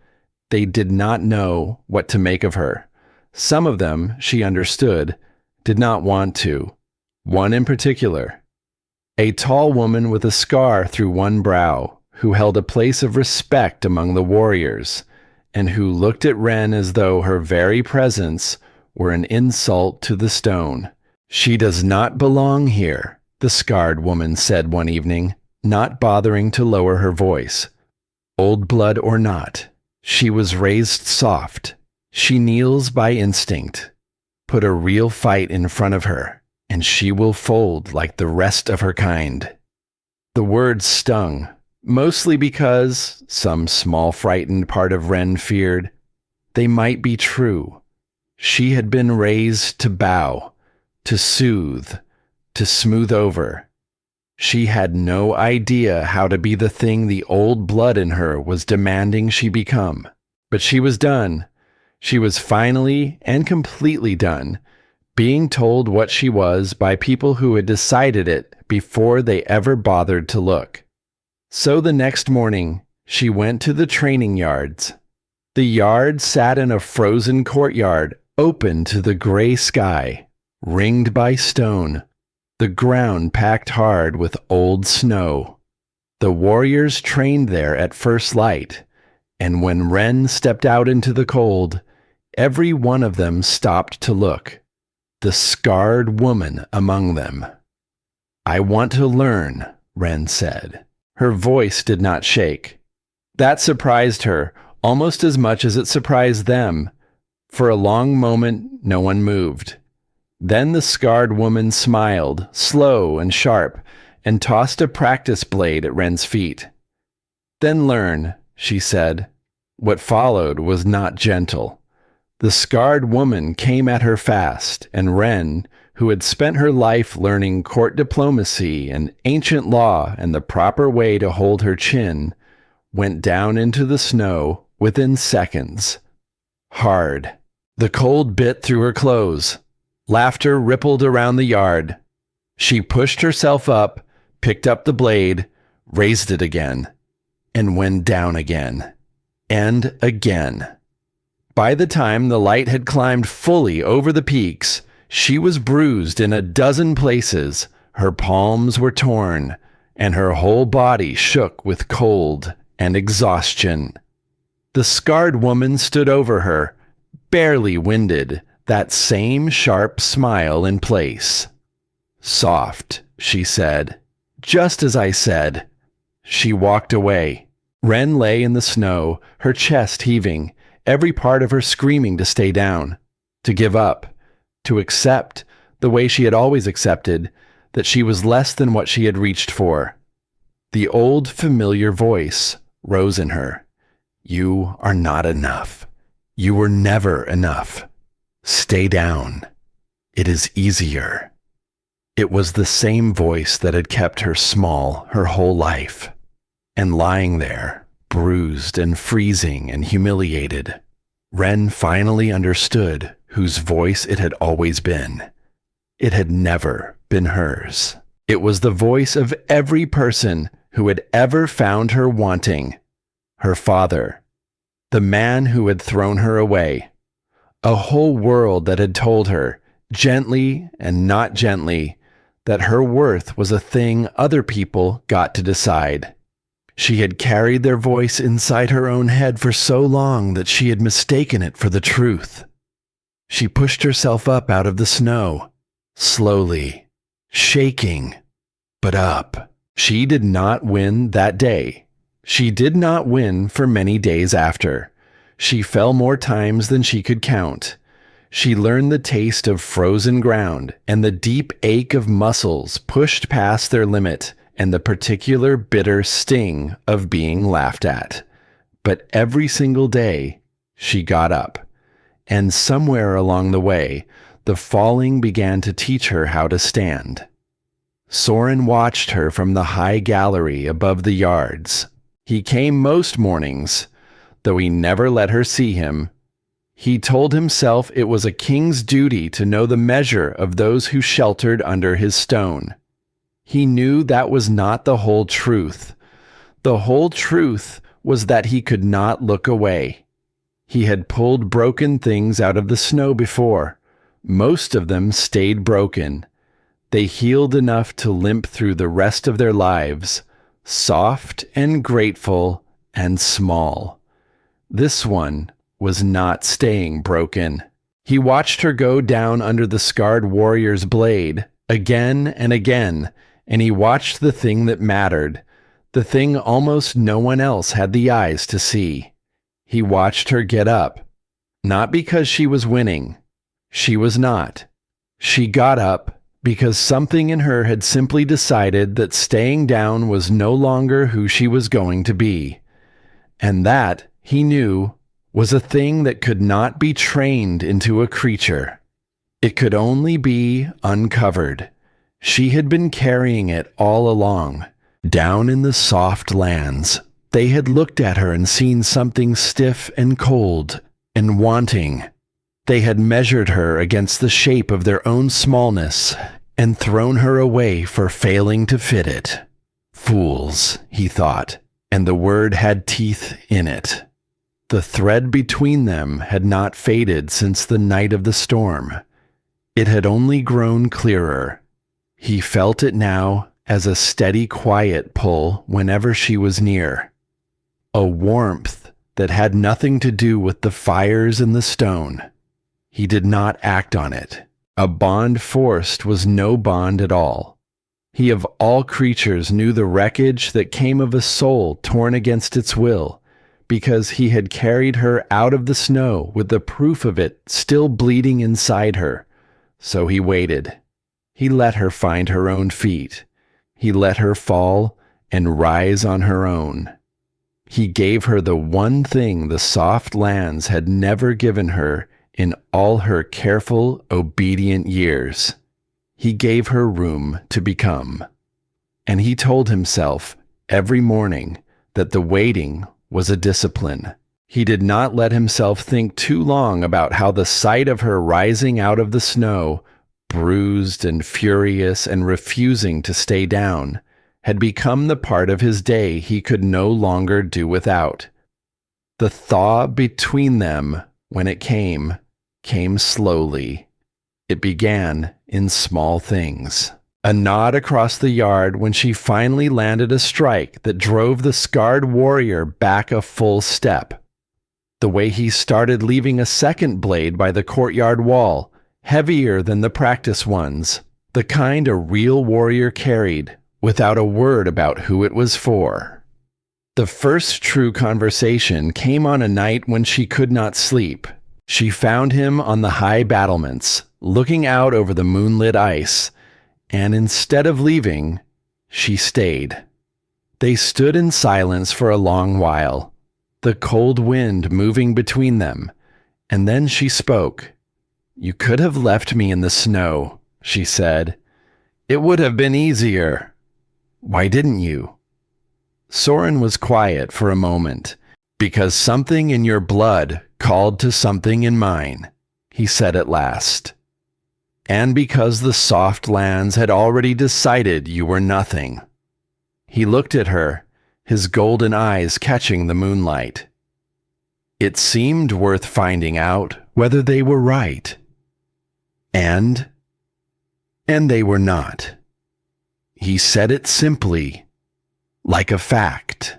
They did not know what to make of her. Some of them, she understood, did not want to. One in particular, a tall woman with a scar through one brow, who held a place of respect among the warriors, and who looked at Wren as though her very presence were an insult to the stone. "She does not belong here," the scarred woman said one evening, not bothering to lower her voice. "Old blood or not, she was raised soft. She kneels by instinct. Put a real fight in front of her, and she will fold like the rest of her kind." The words stung, mostly because some small frightened part of Wren feared they might be true. She had been raised to bow, to soothe, to smooth over. She had no idea how to be the thing the old blood in her was demanding she become. But she was done. She was finally and completely done being told what she was by people who had decided it before they ever bothered to look. So the next morning, she went to the training yards. The yard sat in a frozen courtyard open to the gray sky, ringed by stone, the ground packed hard with old snow. The warriors trained there at first light, and when Wren stepped out into the cold, every one of them stopped to look, the scarred woman among them. "I want to learn," Wren said. Her voice did not shake. That surprised her almost as much as it surprised them. For a long moment, no one moved. Then the scarred woman smiled, slow and sharp, and tossed a practice blade at Wren's feet. "Then learn," she said. What followed was not gentle. The scarred woman came at her fast, and Wren, who had spent her life learning court diplomacy and ancient law and the proper way to hold her chin, went down into the snow within seconds. Hard. The cold bit through her clothes. Laughter rippled around the yard. She pushed herself up, picked up the blade, raised it again, and went down again. And again. By the time the light had climbed fully over the peaks, she was bruised in a dozen places, her palms were torn, and her whole body shook with cold and exhaustion. The scarred woman stood over her, barely winded, that same sharp smile in place. "Soft," she said. "Just as I said." She walked away. Wren lay in the snow, her chest heaving, every part of her screaming to stay down, to give up, to accept, the way she had always accepted, that she was less than what she had reached for. The old familiar voice rose in her. "You are not enough. You were never enough. Stay down. It is easier." It was the same voice that had kept her small her whole life. And lying there, bruised and freezing and humiliated, Wren finally understood whose voice it had always been. It had never been hers. It was the voice of every person who had ever found her wanting. Her father, the man who had thrown her away. A whole world that had told her, gently and not gently, that her worth was a thing other people got to decide. She had carried their voice inside her own head for so long that she had mistaken it for the truth. She pushed herself up out of the snow, slowly, shaking, but up. She did not win that day. She did not win for many days after. She fell more times than she could count. She learned the taste of frozen ground and the deep ache of muscles pushed past their limit and the particular bitter sting of being laughed at. But every single day, she got up. And somewhere along the way, the falling began to teach her how to stand. Soren watched her from the high gallery above the yards. He came most mornings, though he never let her see him. He told himself it was a king's duty to know the measure of those who sheltered under his stone. He knew that was not the whole truth. The whole truth was that he could not look away. He had pulled broken things out of the snow before. Most of them stayed broken. They healed enough to limp through the rest of their lives, soft and grateful and small. This one was not staying broken. He watched her go down under the scarred warrior's blade again and again, and he watched the thing that mattered, the thing almost no one else had the eyes to see. He watched her get up, not because she was winning. She was not. She got up because something in her had simply decided that staying down was no longer who she was going to be. And that, he knew, was a thing that could not be trained into a creature. It could only be uncovered. She had been carrying it all along. Down in the soft lands, they had looked at her and seen something stiff and cold and wanting. They had measured her against the shape of their own smallness and thrown her away for failing to fit it. Fools, he thought, and the word had teeth in it. The thread between them had not faded since the night of the storm. It had only grown clearer. He felt it now as a steady, quiet pull whenever she was near. A warmth that had nothing to do with the fires in the stone. He did not act on it. A bond forced was no bond at all. He of all creatures knew the wreckage that came of a soul torn against its will, because he had carried her out of the snow with the proof of it still bleeding inside her. So he waited. He let her find her own feet. He let her fall and rise on her own. He gave her the one thing the soft lands had never given her in all her careful, obedient years. He gave her room to become. And he told himself every morning that the waiting was a discipline. He did not let himself think too long about how the sight of her rising out of the snow, bruised and furious and refusing to stay down, had become the part of his day he could no longer do without. The thaw between them, when it came slowly. It began in small things. A nod across the yard when she finally landed a strike that drove the scarred warrior back a full step. The way he started leaving a second blade by the courtyard wall, heavier than the practice ones, the kind a real warrior carried, without a word about who it was for. The first true conversation came on a night when she could not sleep. She found him on the high battlements, looking out over the moonlit ice, and instead of leaving, she stayed. They stood in silence for a long while, the cold wind moving between them, and then she spoke. "You could have left me in the snow," she said. "It would have been easier. Why didn't you?" Soren was quiet for a moment. "Because something in your blood called to something in mine," he said at last. "And because the soft lands had already decided you were nothing." He looked at her, his golden eyes catching the moonlight. It seemed worth finding out whether they were right. And they were not. He said it simply, like a fact,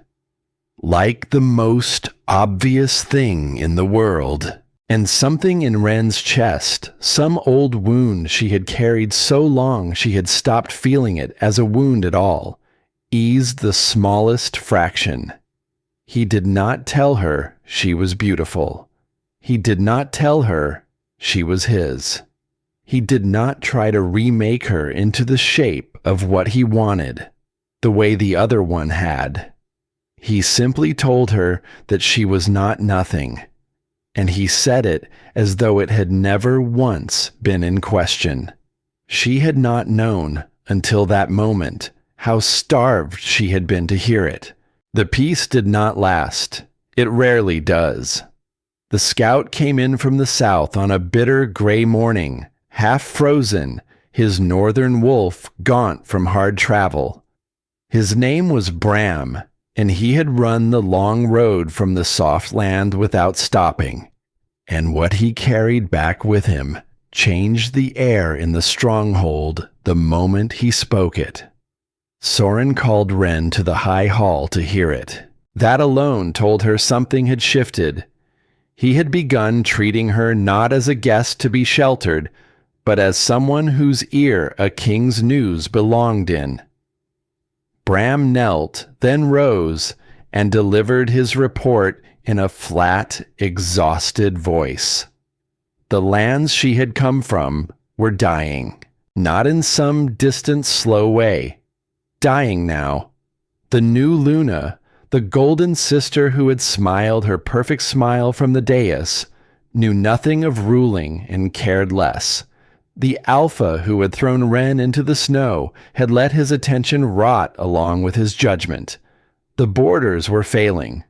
like the most obvious thing in the world. And something in Ren's chest, some old wound she had carried so long she had stopped feeling it as a wound at all, eased the smallest fraction. He did not tell her she was beautiful. He did not tell her she was his. He did not try to remake her into the shape of what he wanted, the way the other one had. He simply told her that she was not nothing. And he said it as though it had never once been in question. She had not known, until that moment, how starved she had been to hear it. The peace did not last. It rarely does. The scout came in from the south on a bitter gray morning, half frozen, his northern wolf gaunt from hard travel. His name was Bram, and he had run the long road from the soft land without stopping. And what he carried back with him changed the air in the stronghold the moment he spoke it. Soren called Ren to the high hall to hear it. That alone told her something had shifted. He had begun treating her not as a guest to be sheltered, but as someone whose ear a king's news belonged in. Bram knelt, then rose, and delivered his report in a flat, exhausted voice. The lands she had come from were dying, not in some distant, slow way. Dying now. The new Luna, the golden sister who had smiled her perfect smile from the dais, knew nothing of ruling and cared less. The Alpha who had thrown Ren into the snow had let his attention rot along with his judgment. The borders were failing.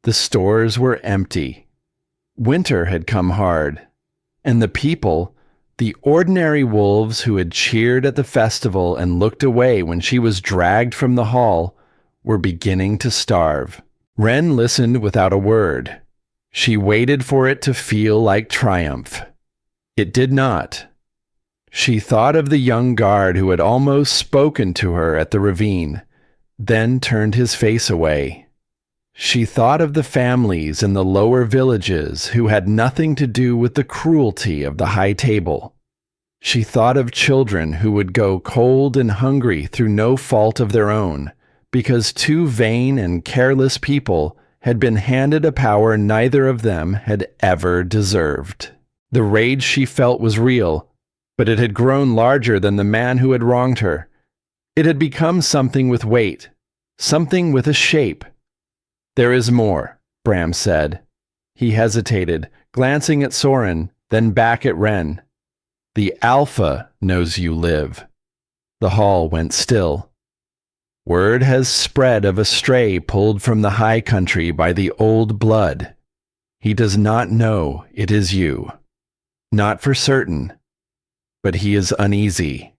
The stores were empty. Winter had come hard. And the people, the ordinary wolves who had cheered at the festival and looked away when she was dragged from the hall, were beginning to starve. Ren listened without a word. She waited for it to feel like triumph. It did not. She thought of the young guard who had almost spoken to her at the ravine, then turned his face away. She thought of the families in the lower villages who had nothing to do with the cruelty of the high table. She thought of children who would go cold and hungry through no fault of their own, because two vain and careless people had been handed a power neither of them had ever deserved. The rage she felt was real, but it had grown larger than the man who had wronged her. It had become something with weight, something with a shape. "There is more," Bram said. He hesitated, glancing at Soren, then back at Ren. "The Alpha knows you live." The hall went still. "Word has spread of a stray pulled from the high country by the old blood. He does not know it is you. Not for certain, but he is uneasy.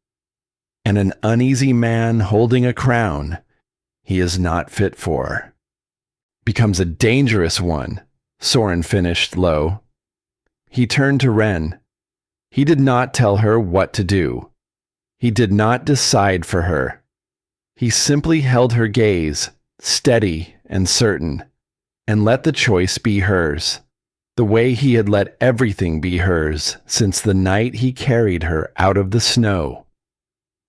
And an uneasy man holding a crown he is not fit for. Becomes a dangerous one," Soren finished low. He turned to Ren. He did not tell her what to do. He did not decide for her. He simply held her gaze, steady and certain, and let the choice be hers, the way he had let everything be hers since the night he carried her out of the snow.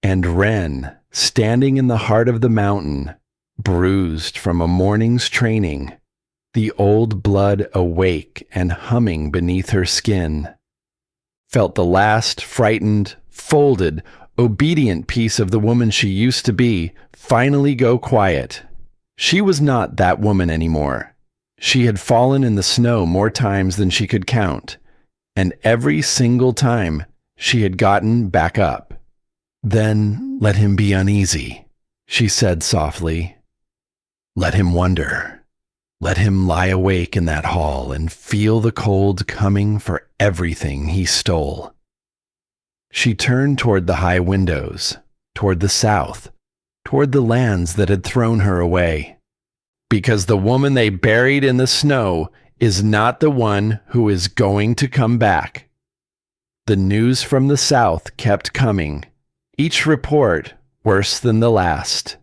And Ren, standing in the heart of the mountain, bruised from a morning's training, the old blood awake and humming beneath her skin, felt the last frightened, folded, obedient piece of the woman she used to be finally go quiet. She was not that woman anymore. She had fallen in the snow more times than she could count, and every single time she had gotten back up. "Then let him be uneasy," she said softly. "Let him wonder. Let him lie awake in that hall and feel the cold coming for everything he stole." She turned toward the high windows, toward the south, toward the lands that had thrown her away. Because the woman they buried in the snow is not the one who is going to come back. The news from the south kept coming, each report worse than the last.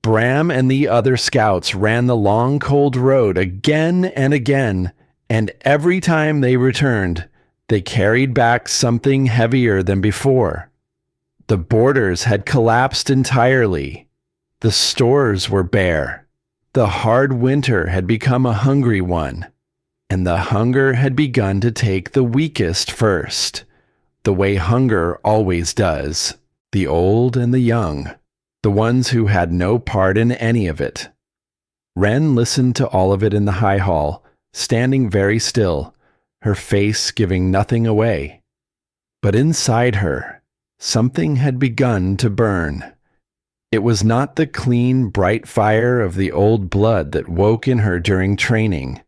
Bram and the other scouts ran the long, cold road again and again, and every time they returned, they carried back something heavier than before. The borders had collapsed entirely. The stores were bare. The hard winter had become a hungry one, and the hunger had begun to take the weakest first, the way hunger always does, the old and the young, the ones who had no part in any of it. Ren listened to all of it in the high hall, standing very still, her face giving nothing away. But inside her, something had begun to burn. It was not the clean, bright fire of the old blood that woke in her during training.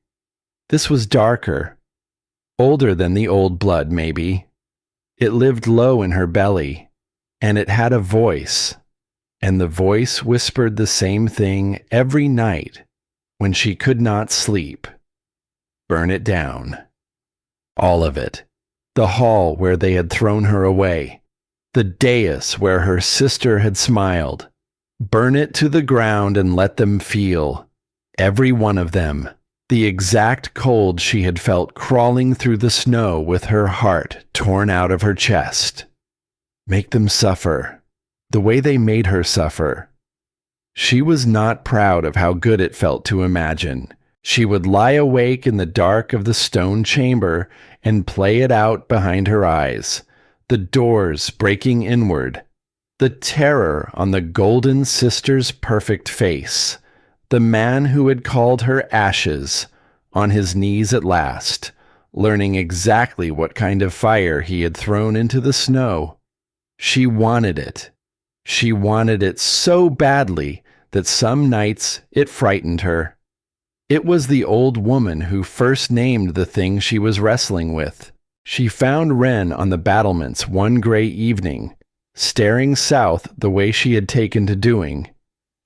This was darker, older than the old blood, maybe. It lived low in her belly, and it had a voice, and the voice whispered the same thing every night when she could not sleep. Burn it down. All of it. The hall where they had thrown her away. The dais where her sister had smiled. Burn it to the ground and let them feel. Every one of them. The exact cold she had felt crawling through the snow with her heart torn out of her chest. Make them suffer, the way they made her suffer. She was not proud of how good it felt to imagine. She would lie awake in the dark of the stone chamber and play it out behind her eyes, the doors breaking inward, the terror on the golden sister's perfect face, the man who had called her ashes, on his knees at last, learning exactly what kind of fire he had thrown into the snow. She wanted it. She wanted it so badly that some nights it frightened her. It was the old woman who first named the thing she was wrestling with. She found Wren on the battlements one gray evening, staring south the way she had taken to doing,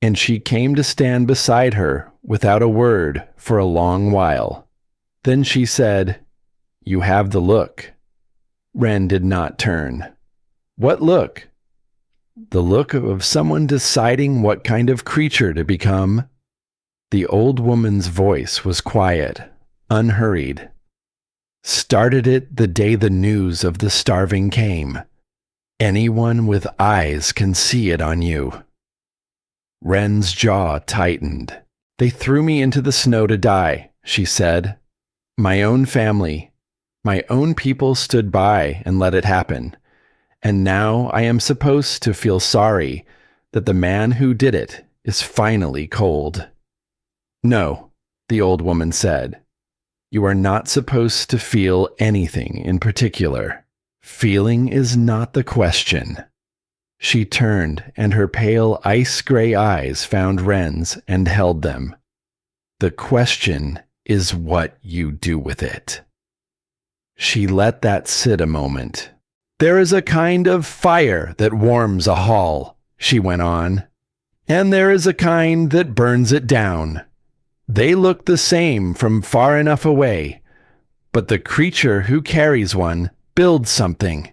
and she came to stand beside her without a word for a long while. Then she said, "You have the look." Wren did not turn. "What look?" "The look of someone deciding what kind of creature to become." The old woman's voice was quiet, unhurried. "Started it the day the news of the starving came. Anyone with eyes can see it on you." Wren's jaw tightened. "They threw me into the snow to die," she said. "My own family, my own people stood by and let it happen. And now I am supposed to feel sorry that the man who did it is finally cold." "No," the old woman said. "You are not supposed to feel anything in particular. Feeling is not the question." She turned, and her pale ice-gray eyes found Wren's and held them. "The question is what you do with it." She let that sit a moment. "There is a kind of fire that warms a hall," she went on, "and there is a kind that burns it down. They look the same from far enough away, but the creature who carries one builds something,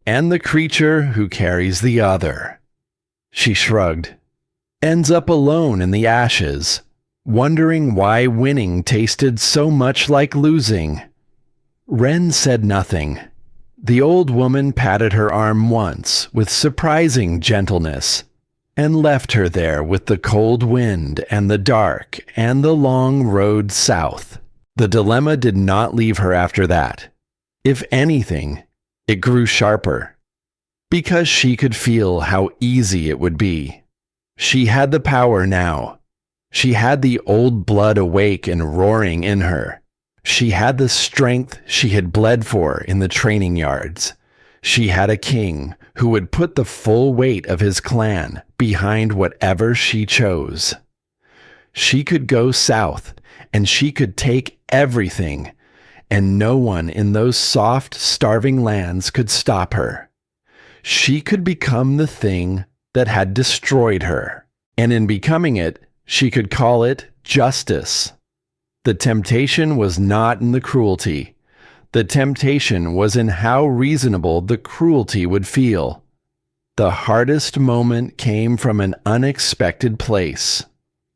and the creature who carries the other," she shrugged, "ends up alone in the ashes, wondering why winning tasted so much like losing." Wren said nothing. The old woman patted her arm once with surprising gentleness, and left her there with the cold wind and the dark and the long road south. The dilemma did not leave her after that. If anything, it grew sharper, because she could feel how easy it would be. She had the power now. She had the old blood awake and roaring in her. She had the strength she had bled for in the training yards. She had a king who would put the full weight of his clan behind whatever she chose. She could go south, and she could take everything, and no one in those soft, starving lands could stop her. She could become the thing that had destroyed her, and in becoming it, she could call it justice. The temptation was not in the cruelty. The temptation was in how reasonable the cruelty would feel. The hardest moment came from an unexpected place.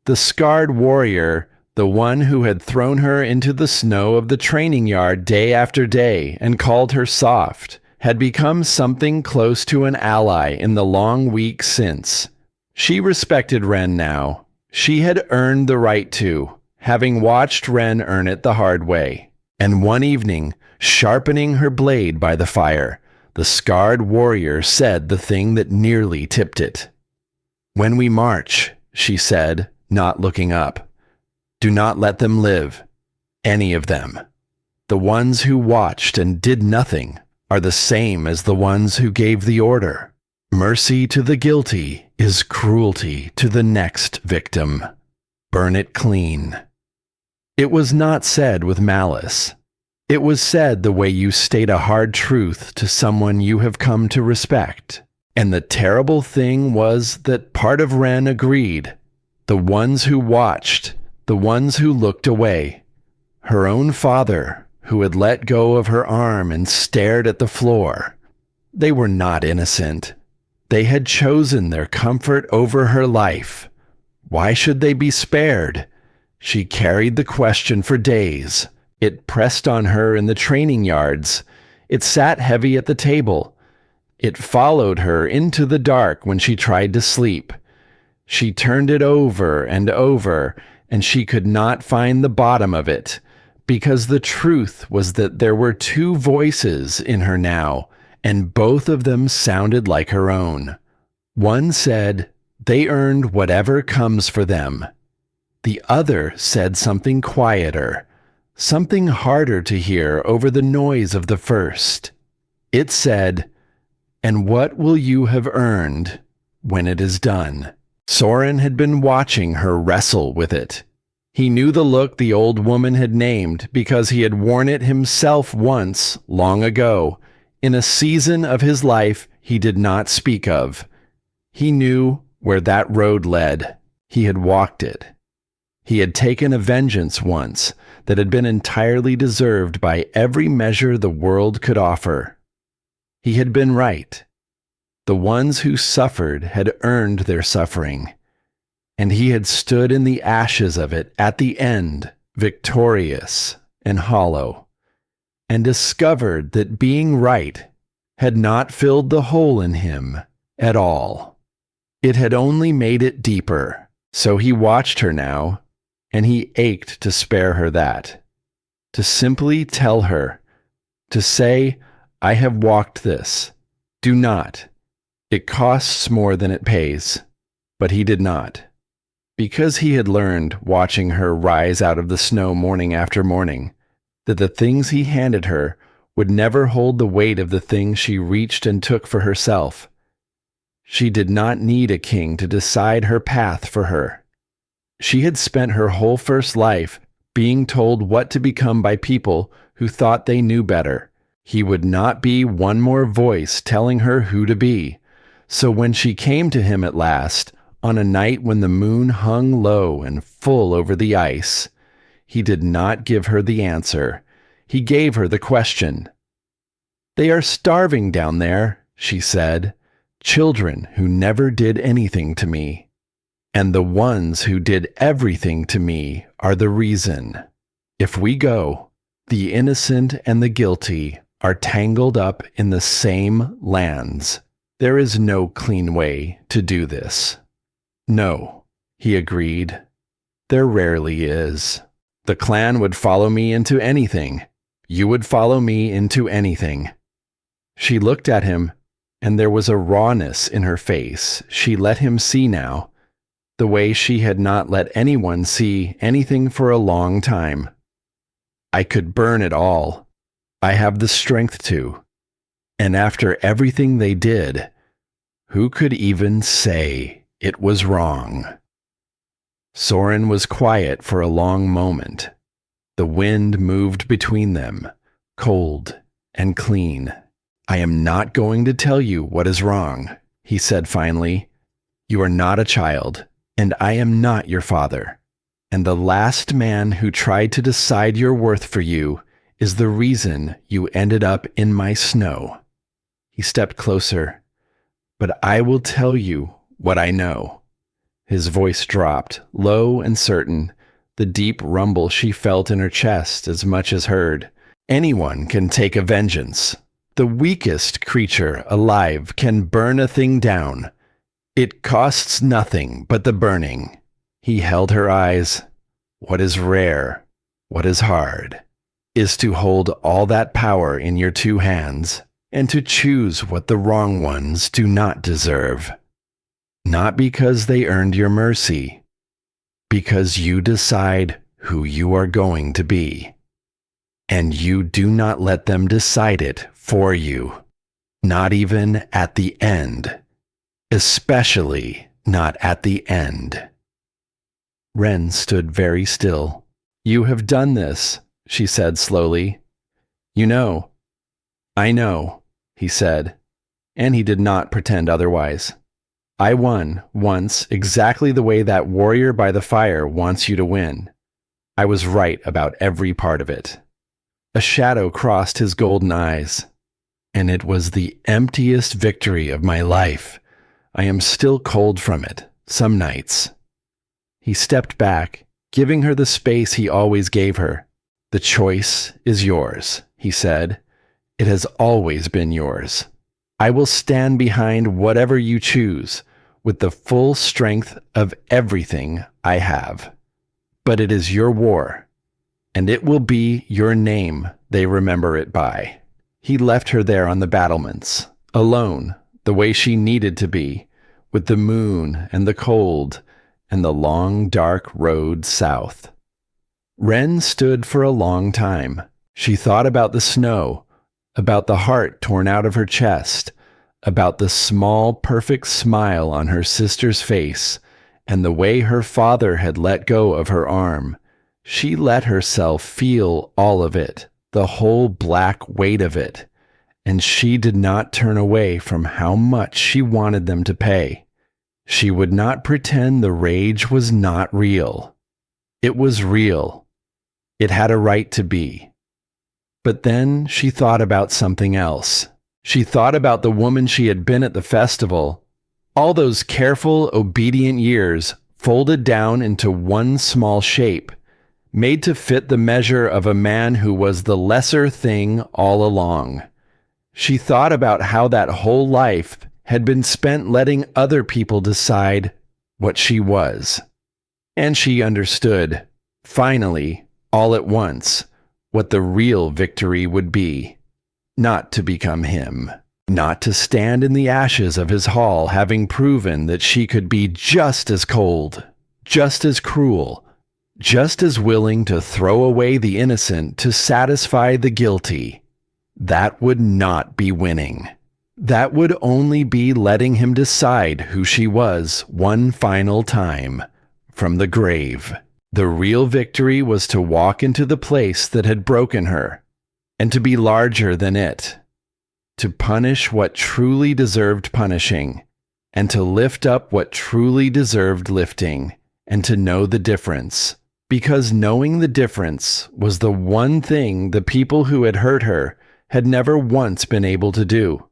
The scarred warrior, the one who had thrown her into the snow of the training yard day after day and called her soft, had become something close to an ally in the long weeks since. She respected Wren now. She had earned the right to, having watched Wren earn it the hard way. And one evening, sharpening her blade by the fire, the scarred warrior said the thing that nearly tipped it. "When we march," she said, not looking up, "do not let them live. Any of them. The ones who watched and did nothing are the same as the ones who gave the order. Mercy to the guilty is cruelty to the next victim. Burn it clean." It was not said with malice. It was said the way you state a hard truth to someone you have come to respect. And the terrible thing was that part of Wren agreed. The ones who watched, the ones who looked away. Her own father, who had let go of her arm and stared at the floor. They were not innocent. They had chosen their comfort over her life. Why should they be spared? She carried the question for days. It pressed on her in the training yards. It sat heavy at the table. It followed her into the dark when she tried to sleep. She turned it over and over, and she could not find the bottom of it, because the truth was that there were two voices in her now, and both of them sounded like her own. One said, "They earned whatever comes for them." The other said something quieter, something harder to hear over the noise of the first. It said, "And what will you have earned when it is done?" Soren had been watching her wrestle with it. He knew the look the old woman had named because he had worn it himself once, long ago, in a season of his life he did not speak of. He knew where that road led. He had walked it. He had taken a vengeance once that had been entirely deserved by every measure the world could offer. He had been right. The ones who suffered had earned their suffering, and he had stood in the ashes of it at the end, victorious and hollow, and discovered that being right had not filled the hole in him at all. It had only made it deeper. So he watched her now, and he ached to spare her that, to simply tell her, to say, "I have walked this. Do not. It costs more than it pays." But he did not, because he had learned, watching her rise out of the snow morning after morning, that the things he handed her would never hold the weight of the things she reached and took for herself. She did not need a king to decide her path for her. She had spent her whole first life being told what to become by people who thought they knew better. He would not be one more voice telling her who to be. So when she came to him at last, on a night when the moon hung low and full over the ice, he did not give her the answer. He gave her the question. "They are starving down there," she said, "children who never did anything to me. And the ones who did everything to me are the reason. If we go, the innocent and the guilty are tangled up in the same lands. There is no clean way to do this." "No," he agreed. "There rarely is. The clan would follow me into anything. You would follow me into anything." She looked at him, and there was a rawness in her face she let him see now, the way she had not let anyone see anything for a long time. "I could burn it all. I have the strength to. And after everything they did, who could even say it was wrong?" Soren was quiet for a long moment. The wind moved between them, cold and clean. "I am not going to tell you what is wrong," he said finally. "You are not a child, and I am not your father. And the last man who tried to decide your worth for you is the reason you ended up in my snow." He stepped closer. "But I will tell you what I know." His voice dropped, low and certain, the deep rumble she felt in her chest as much as heard. "Anyone can take a vengeance. The weakest creature alive can burn a thing down. It costs nothing but the burning." He held her eyes. "What is rare, what is hard, is to hold all that power in your two hands, and to choose what the wrong ones do not deserve. Not because they earned your mercy, because you decide who you are going to be. And you do not let them decide it for you, not even at the end, especially not at the end." Ren stood very still. "You have done this," she said slowly. "You know." "I know," he said, and he did not pretend otherwise. "I won once exactly the way that warrior by the fire wants you to win. I was right about every part of it." A shadow crossed his golden eyes. "And it was the emptiest victory of my life. I am still cold from it, some nights." He stepped back, giving her the space he always gave her. "The choice is yours," he said. "It has always been yours. I will stand behind whatever you choose with the full strength of everything I have. But it is your war, and it will be your name they remember it by." He left her there on the battlements, alone, the way she needed to be, with the moon and the cold and the long dark road south. Wren stood for a long time. She thought about the snow, about the heart torn out of her chest, about the small, perfect smile on her sister's face, and the way her father had let go of her arm. She let herself feel all of it, the whole black weight of it, and she did not turn away from how much she wanted them to pay. She would not pretend the rage was not real. It was real. It had a right to be. But then she thought about something else. She thought about the woman she had been at the festival. All those careful, obedient years folded down into one small shape, made to fit the measure of a man who was the lesser thing all along. She thought about how that whole life had been spent letting other people decide what she was. And she understood, finally, all at once, what the real victory would be. Not to become him. Not to stand in the ashes of his hall having proven that she could be just as cold, just as cruel, just as willing to throw away the innocent to satisfy the guilty. That would not be winning. That would only be letting him decide who she was one final time, from the grave. The real victory was to walk into the place that had broken her, and to be larger than it, to punish what truly deserved punishing, and to lift up what truly deserved lifting, and to know the difference. Because knowing the difference was the one thing the people who had hurt her had never once been able to do.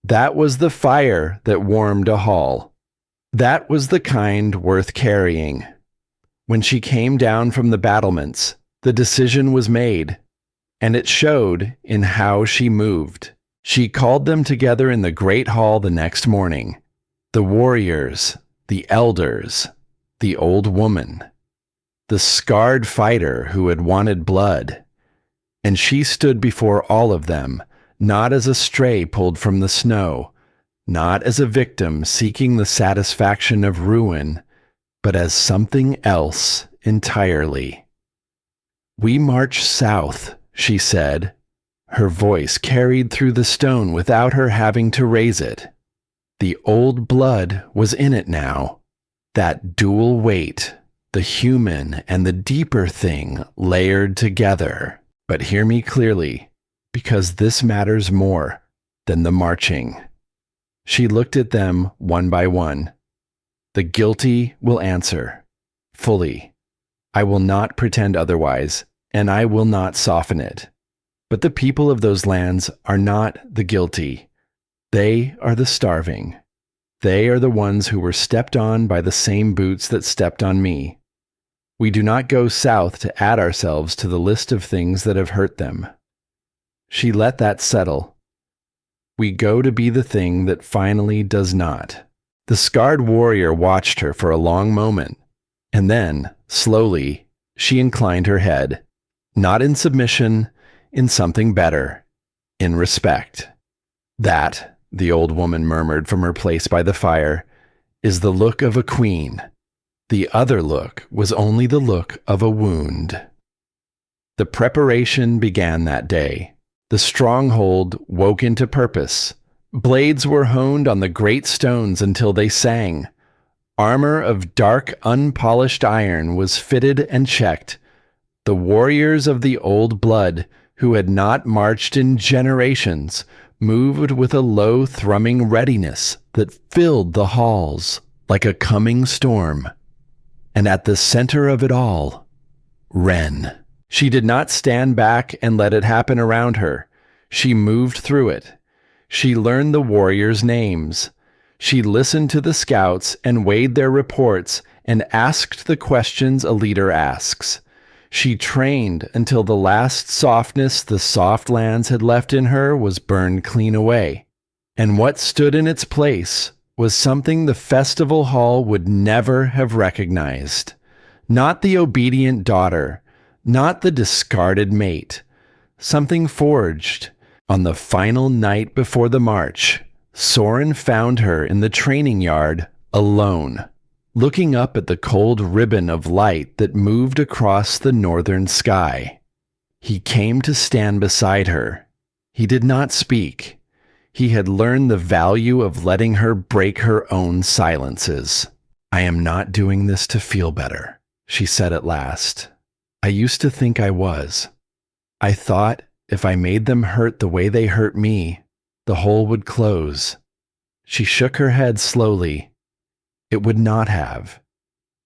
That was the fire that warmed a hall. That was the kind worth carrying. When she came down from the battlements, the decision was made, and it showed in how she moved. She called them together in the great hall the next morning. The warriors, the elders, the old woman, the scarred fighter who had wanted blood. And she stood before all of them, not as a stray pulled from the snow, not as a victim seeking the satisfaction of ruin, but as something else entirely. "We march south," she said. Her voice carried through the stone without her having to raise it. The old blood was in it now. That dual weight, the human and the deeper thing layered together. But hear me clearly, because this matters more than the marching. She looked at them one by one. The guilty will answer, fully. I will not pretend otherwise, and I will not soften it. But the people of those lands are not the guilty. They are the starving. They are the ones who were stepped on by the same boots that stepped on me. We do not go south to add ourselves to the list of things that have hurt them. She let that settle. We go to be the thing that finally does not. The scarred warrior watched her for a long moment, and then, slowly, she inclined her head, not in submission, in something better, in respect. "That," the old woman murmured from her place by the fire, "is the look of a queen. The other look was only the look of a wound." The preparation began that day. The stronghold woke into purpose. Blades were honed on the great stones until they sang. Armor of dark, unpolished iron was fitted and checked. The warriors of the old blood, who had not marched in generations, moved with a low thrumming readiness that filled the halls like a coming storm. And at the center of it all, Wren. She did not stand back and let it happen around her. She moved through it. She learned the warriors' names. She listened to the scouts and weighed their reports and asked the questions a leader asks. She trained until the last softness the soft lands had left in her was burned clean away, and what stood in its place was something the festival hall would never have recognized. Not the obedient daughter, not the discarded mate. Something forged. On the final night before the march, Soren found her in the training yard, alone, looking up at the cold ribbon of light that moved across the northern sky. He came to stand beside her. He did not speak. He had learned the value of letting her break her own silences. "I am not doing this to feel better," she said at last. "I used to think I was. I thought if I made them hurt the way they hurt me, the hole would close." She shook her head slowly. "It would not have.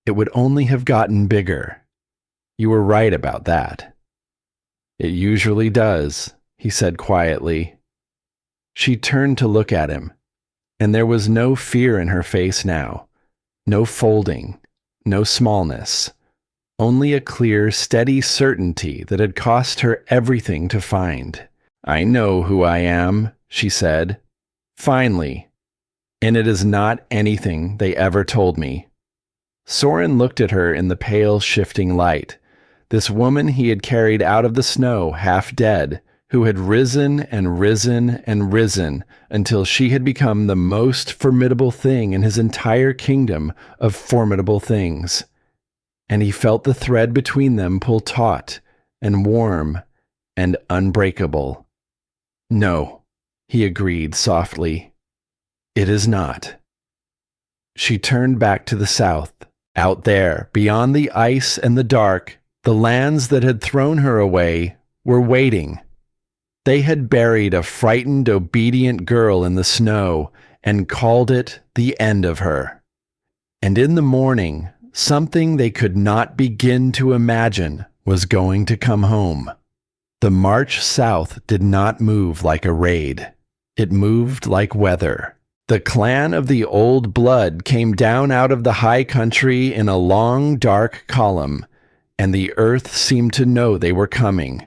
It would only have gotten bigger. You were right about that." "It usually does," he said quietly. She turned to look at him, and there was no fear in her face now, no folding, no smallness, only a clear, steady certainty that had cost her everything to find. "I know who I am," she said, "finally, and it is not anything they ever told me." Soren looked at her in the pale, shifting light, this woman he had carried out of the snow half dead, who had risen and risen and risen until she had become the most formidable thing in his entire kingdom of formidable things. And he felt the thread between them pull taut and warm and unbreakable. "No," he agreed softly. "It is not." She turned back to the south. Out there, beyond the ice and the dark, the lands that had thrown her away were waiting. They had buried a frightened, obedient girl in the snow and called it the end of her. And in the morning, something they could not begin to imagine was going to come home. The march south did not move like a raid. It moved like weather. The clan of the old blood came down out of the high country in a long, dark column, and the earth seemed to know they were coming.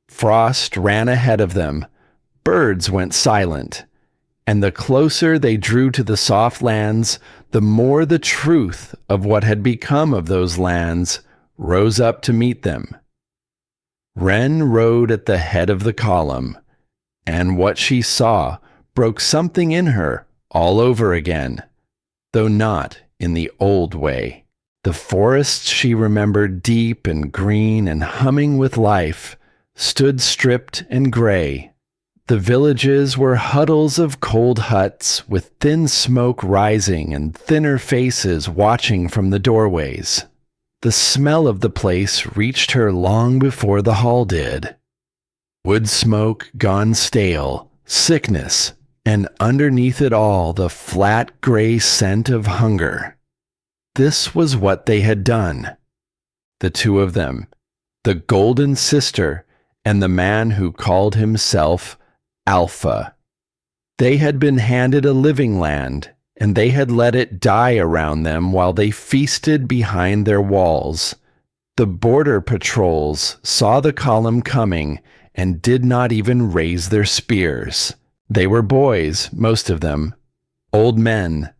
Frost ran ahead of them. Birds went silent. And the closer they drew to the soft lands, the more the truth of what had become of those lands rose up to meet them. Ren rode at the head of the column, and what she saw broke something in her all over again, though not in the old way. The forests she remembered deep and green and humming with life stood stripped and gray. The villages were huddles of cold huts with thin smoke rising and thinner faces watching from the doorways. The smell of the place reached her long before the hall did. Wood smoke gone stale, sickness, and underneath it all the flat gray scent of hunger. This was what they had done. The two of them, the golden sister and the man who called himself Alpha. They had been handed a living land, and they had let it die around them while they feasted behind their walls. The border patrols saw the column coming and did not even raise their spears. They were boys, most of them, old men,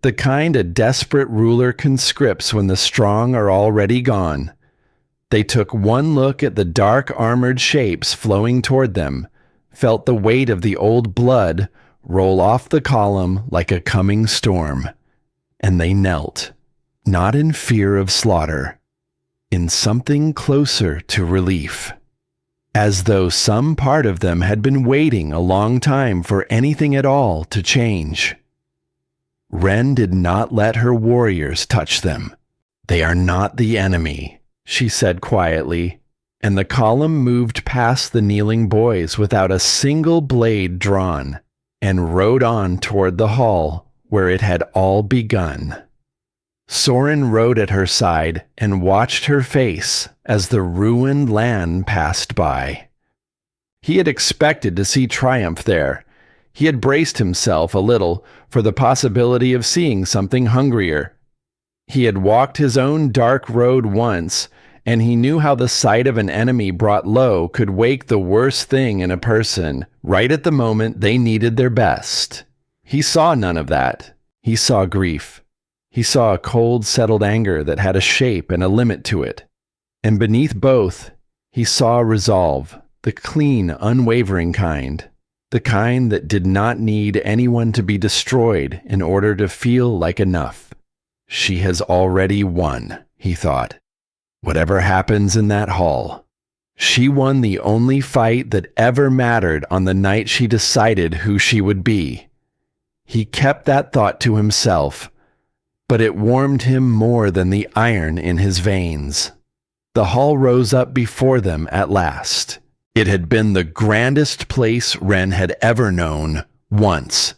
the kind a desperate ruler conscripts when the strong are already gone. They took one look at the dark armored shapes flowing toward them, felt the weight of the old blood roll off the column like a coming storm, and they knelt, not in fear of slaughter, in something closer to relief, as though some part of them had been waiting a long time for anything at all to change. Ren did not let her warriors touch them. "They are not the enemy," she said quietly, and the column moved past the kneeling boys without a single blade drawn, and rode on toward the hall where it had all begun. Soren rode at her side and watched her face as the ruined land passed by. He had expected to see triumph there. He had braced himself a little for the possibility of seeing something hungrier. He had walked his own dark road once, and he knew how the sight of an enemy brought low could wake the worst thing in a person right at the moment they needed their best. He saw none of that. He saw grief. He saw a cold, settled anger that had a shape and a limit to it. And beneath both, he saw resolve, the clean, unwavering kind, the kind that did not need anyone to be destroyed in order to feel like enough. She has already won, he thought. Whatever happens in that hall, she won the only fight that ever mattered on the night she decided who she would be. He kept that thought to himself, but it warmed him more than the iron in his veins. The hall rose up before them at last. It had been the grandest place Wren had ever known, once,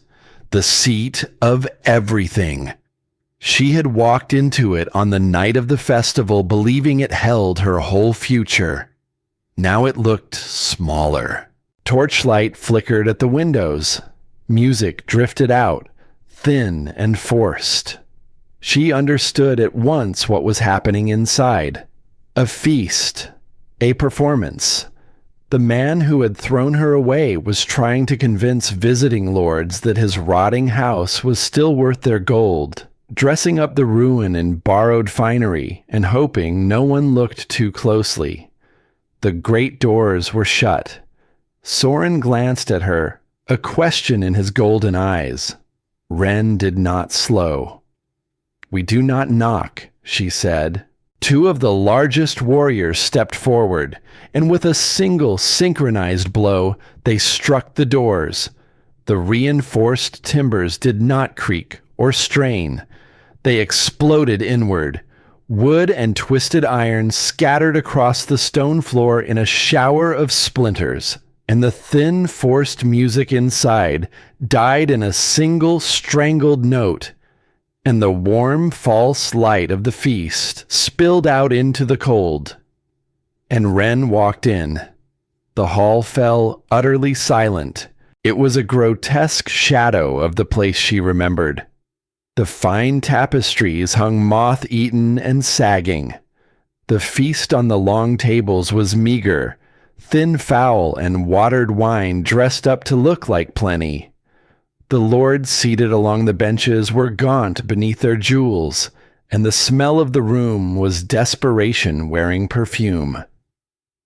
the seat of everything. She had walked into it on the night of the festival believing it held her whole future. Now it looked smaller. Torchlight flickered at the windows. Music drifted out, thin and forced. She understood at once what was happening inside. A feast. A performance. The man who had thrown her away was trying to convince visiting lords that his rotting house was still worth their gold, dressing up the ruin in borrowed finery and hoping no one looked too closely. The great doors were shut. Soren glanced at her, a question in his golden eyes. Wren did not slow. "We do not knock," she said. Two of the largest warriors stepped forward, and with a single synchronized blow, they struck the doors. The reinforced timbers did not creak or strain. They exploded inward. Wood and twisted iron scattered across the stone floor in a shower of splinters, and the thin, forced music inside died in a single strangled note, and the warm, false light of the feast spilled out into the cold. And Wren walked in. The hall fell utterly silent. It was a grotesque shadow of the place she remembered. The fine tapestries hung moth-eaten and sagging. The feast on the long tables was meager, thin fowl and watered wine dressed up to look like plenty. The lords seated along the benches were gaunt beneath their jewels, and the smell of the room was desperation wearing perfume.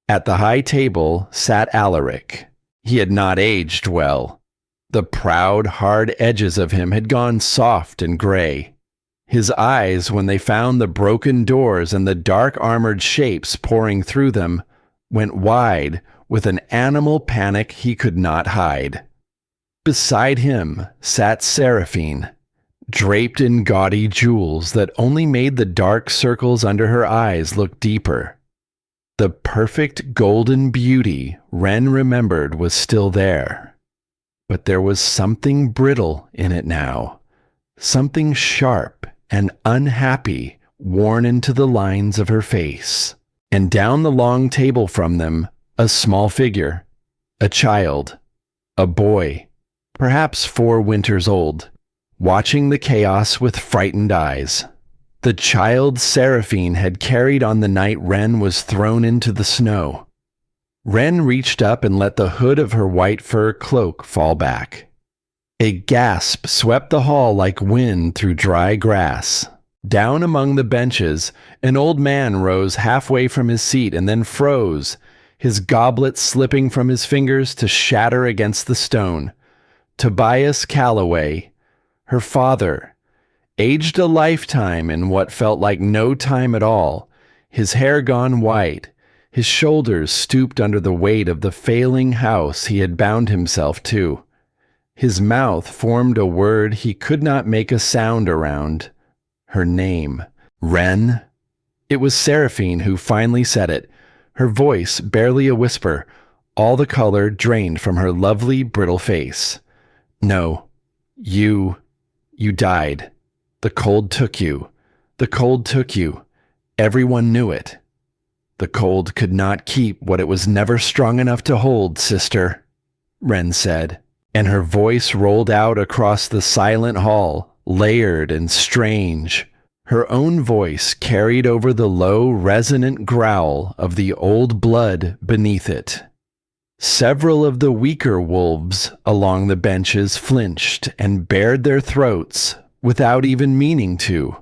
At the high table sat Alaric. He had not aged well. The proud, hard edges of him had gone soft and gray. His eyes, when they found the broken doors and the dark armored shapes pouring through them, went wide with an animal panic he could not hide. Beside him sat Seraphine, draped in gaudy jewels that only made the dark circles under her eyes look deeper. The perfect golden beauty Wren remembered was still there. But there was something brittle in it now, something sharp and unhappy worn into the lines of her face. And down the long table from them, a small figure, a child, a boy, perhaps 4 winters old, watching the chaos with frightened eyes. The child Seraphine had carried on the night Wren was thrown into the snow. Wren reached up and let the hood of her white fur cloak fall back. A gasp swept the hall like wind through dry grass. Down among the benches, an old man rose halfway from his seat and then froze, his goblet slipping from his fingers to shatter against the stone. Tobias Calloway, her father, aged a lifetime in what felt like no time at all, his hair gone white, his shoulders stooped under the weight of the failing house he had bound himself to. His mouth formed a word he could not make a sound around. Her name. Wren? It was Seraphine who finally said it, her voice barely a whisper, all the color drained from her lovely, brittle face. "No, you died. The cold took you. The cold took you. Everyone knew it. The cold could not keep what it was never strong enough to hold, sister," Wren said, and her voice rolled out across the silent hall, layered and strange. Her own voice carried over the low, resonant growl of the old blood beneath it. Several of the weaker wolves along the benches flinched and bared their throats without even meaning to,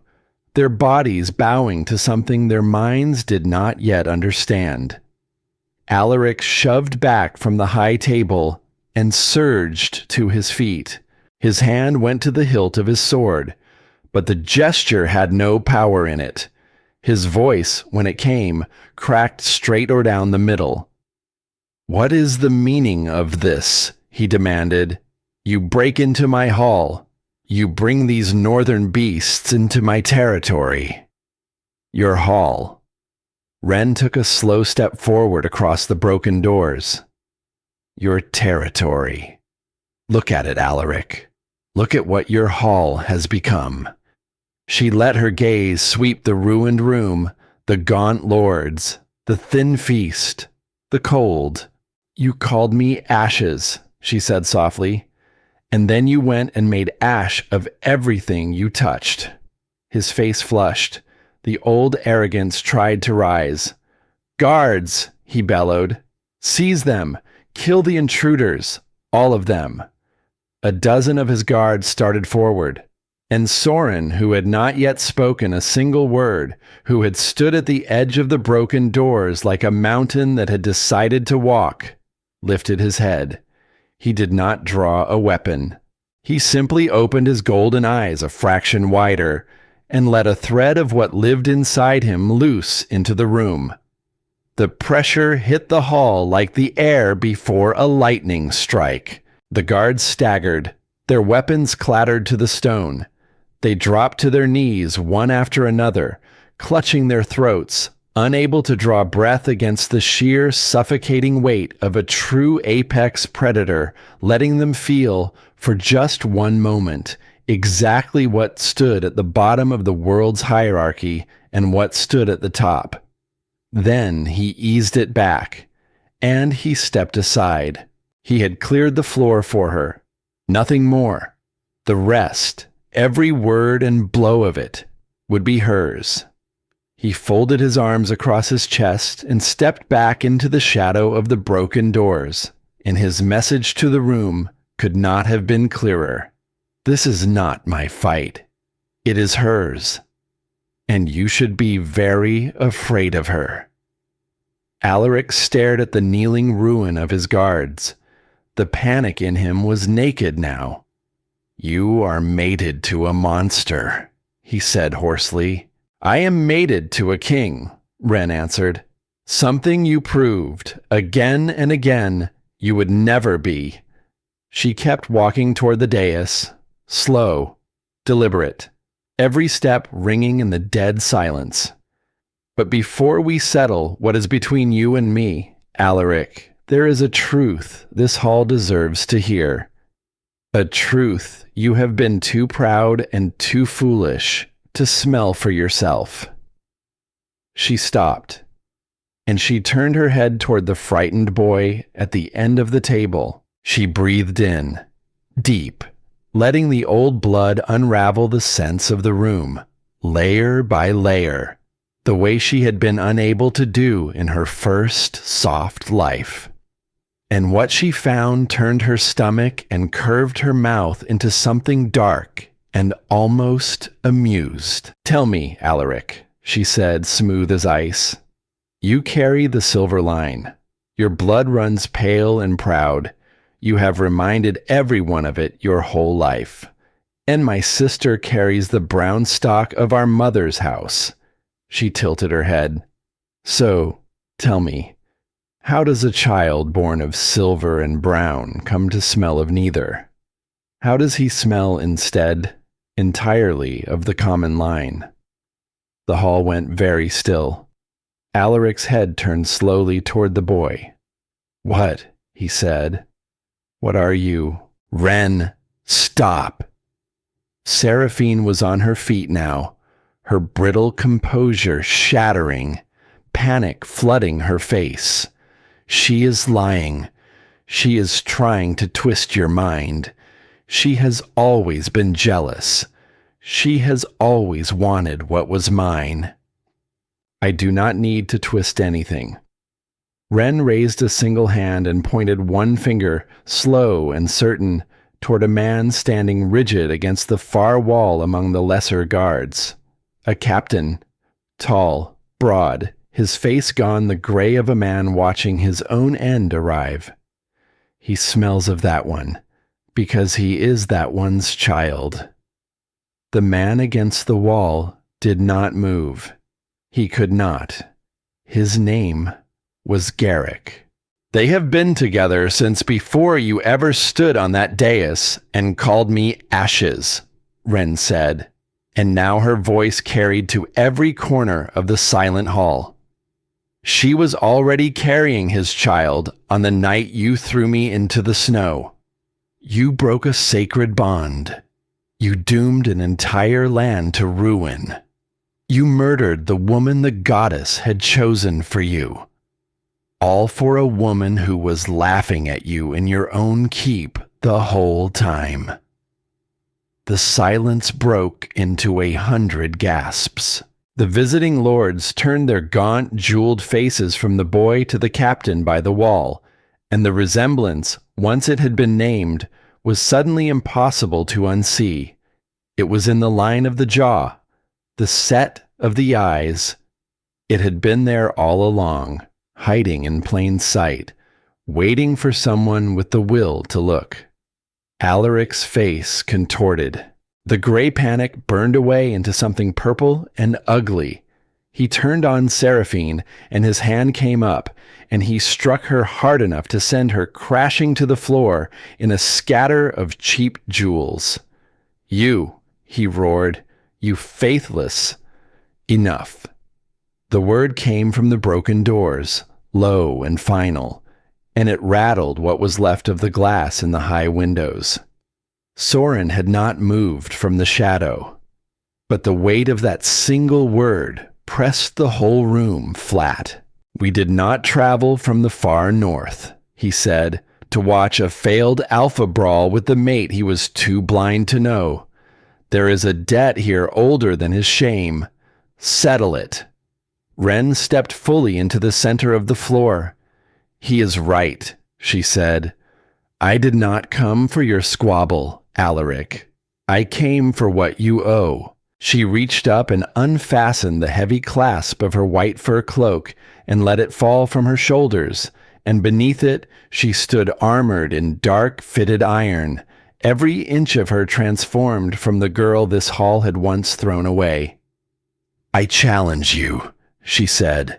their bodies bowing to something their minds did not yet understand. Alaric shoved back from the high table and surged to his feet. His hand went to the hilt of his sword, but the gesture had no power in it. His voice, when it came, cracked straight or down the middle. "What is the meaning of this?" he demanded. "You break into my hall. You bring these northern beasts into my territory." "Your hall." Ren took a slow step forward across the broken doors. "Your territory. Look at it, Alaric. Look at what your hall has become." She let her gaze sweep the ruined room, the gaunt lords, the thin feast, the cold. "You called me ashes," she said softly, "and then you went and made ash of everything you touched." His face flushed. The old arrogance tried to rise. "Guards!" he bellowed. "Seize them! Kill the intruders! All of them!" A dozen of his guards started forward, and Soren, who had not yet spoken a single word, who had stood at the edge of the broken doors like a mountain that had decided to walk, lifted his head. He did not draw a weapon. He simply opened his golden eyes a fraction wider and let a thread of what lived inside him loose into the room. The pressure hit the hall like the air before a lightning strike. The guards staggered. Their weapons clattered to the stone. They dropped to their knees one after another, clutching their throats, unable to draw breath against the sheer suffocating weight of a true apex predator, letting them feel, for just one moment, exactly what stood at the bottom of the world's hierarchy and what stood at the top. Then he eased it back, and he stepped aside. He had cleared the floor for her. Nothing more. The rest, every word and blow of it, would be hers. He folded his arms across his chest and stepped back into the shadow of the broken doors, and his message to the room could not have been clearer. "This is not my fight. It is hers. And you should be very afraid of her." Alaric stared at the kneeling ruin of his guards. The panic in him was naked now. "You are mated to a monster," he said hoarsely. "I am mated to a king," Ren answered. "Something you proved, again and again, you would never be." She kept walking toward the dais, slow, deliberate, every step ringing in the dead silence. "But before we settle what is between you and me, Alaric, there is a truth this hall deserves to hear. A truth you have been too proud and too foolish to smell for yourself." She stopped, and she turned her head toward the frightened boy at the end of the table. She breathed in, deep, letting the old blood unravel the sense of the room, layer by layer, the way she had been unable to do in her first soft life. And what she found turned her stomach and curved her mouth into something dark and almost amused. "Tell me, Alaric," she said, smooth as ice. "You carry the silver line. Your blood runs pale and proud. You have reminded everyone of it your whole life. And my sister carries the brown stock of our mother's house." She tilted her head. "So, tell me, how does a child born of silver and brown come to smell of neither? How does he smell instead, entirely of the common line?" The hall went very still. Alaric's head turned slowly toward the boy. "What?" he said. "What are you?" "Ren, stop!" Seraphine was on her feet now, her brittle composure shattering, panic flooding her face. "She is lying. She is trying to twist your mind. She has always been jealous. She has always wanted what was mine. I do not need to twist anything. Ren raised a single hand and pointed one finger, slow and certain, toward a man standing rigid against the far wall among the lesser guards. A captain, tall, broad, his face gone the gray of a man watching his own end arrive. He smells of that one, because he is that one's child. The man against the wall did not move. He could not. His name was Garrick. They have been together since before you ever stood on that dais and called me Ashes, Ren said, and now her voice carried to every corner of the silent hall. She was already carrying his child on the night you threw me into the snow. You broke a sacred bond. You doomed an entire land to ruin. You murdered the woman the goddess had chosen for you. All for a woman who was laughing at you in your own keep the whole time. The silence broke into 100 gasps. The visiting lords turned their gaunt, jeweled faces from the boy to the captain by the wall, and the resemblance, once it had been named, was suddenly impossible to unsee. It was in the line of the jaw, the set of the eyes. It had been there all along, hiding in plain sight, waiting for someone with the will to look. Alaric's face contorted. The gray panic burned away into something purple and ugly. He turned on Seraphine, and his hand came up, and he struck her hard enough to send her crashing to the floor in a scatter of cheap jewels. "You," he roared, "you faithless." Enough. The word came from the broken doors, low and final, and it rattled what was left of the glass in the high windows. Soren had not moved from the shadow, but the weight of that single word pressed the whole room flat. "We did not travel from the far north," he said, "to watch a failed alpha brawl with the mate he was too blind to know. There is a debt here older than his shame. Settle it." Ren stepped fully into the center of the floor. "He is right," she said. "I did not come for your squabble, Alaric. I came for what you owe." She reached up and unfastened the heavy clasp of her white fur cloak and let it fall from her shoulders, and beneath it she stood armored in dark fitted iron, every inch of her transformed from the girl this hall had once thrown away. "I challenge you," she said.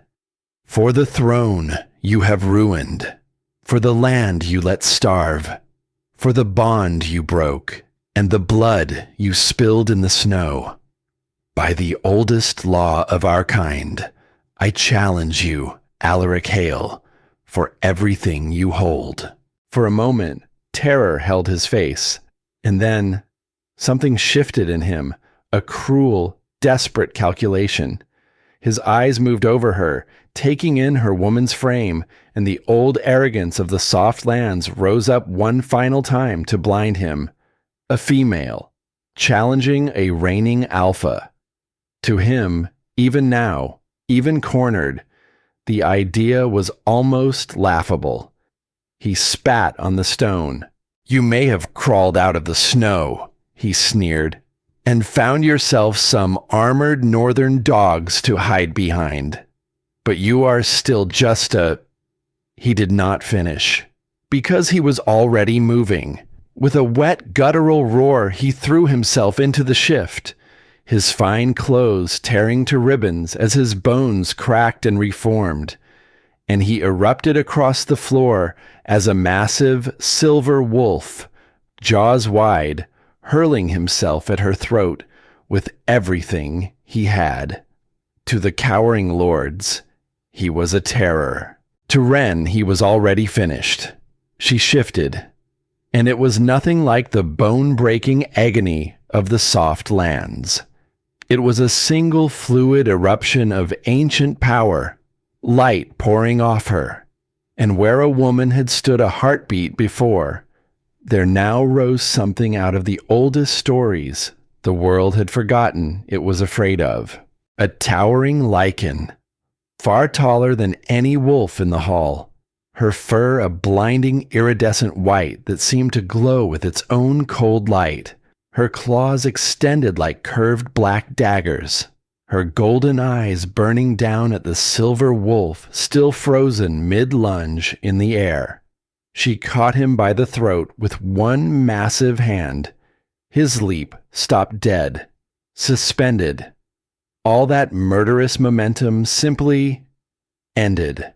"For the throne you have ruined, for the land you let starve, for the bond you broke, and the blood you spilled in the snow. By the oldest law of our kind, I challenge you, Alaric Hale, for everything you hold." For a moment, terror held his face, and then something shifted in him, a cruel, desperate calculation. His eyes moved over her, taking in her woman's frame, and the old arrogance of the soft lands rose up one final time to blind him. A female, challenging a reigning alpha. To him, even now, even cornered, the idea was almost laughable. He spat on the stone. "You may have crawled out of the snow," he sneered, "and found yourself some armored northern dogs to hide behind. But you are still just a—" He did not finish, because he was already moving. With a wet, guttural roar, he threw himself into the shift, his fine clothes tearing to ribbons as his bones cracked and reformed, and he erupted across the floor as a massive silver wolf, jaws wide, hurling himself at her throat with everything he had. To the cowering lords, he was a terror. To Ren, he was already finished. She shifted, and it was nothing like the bone-breaking agony of the soft lands. It was a single fluid eruption of ancient power, light pouring off her, and where a woman had stood a heartbeat before, there now rose something out of the oldest stories the world had forgotten it was afraid of. A towering lichen, far taller than any wolf in the hall, her fur a blinding iridescent white that seemed to glow with its own cold light, her claws extended like curved black daggers, her golden eyes burning down at the silver wolf still frozen mid-lunge in the air. She caught him by the throat with one massive hand. His leap stopped dead, suspended. All that murderous momentum simply ended,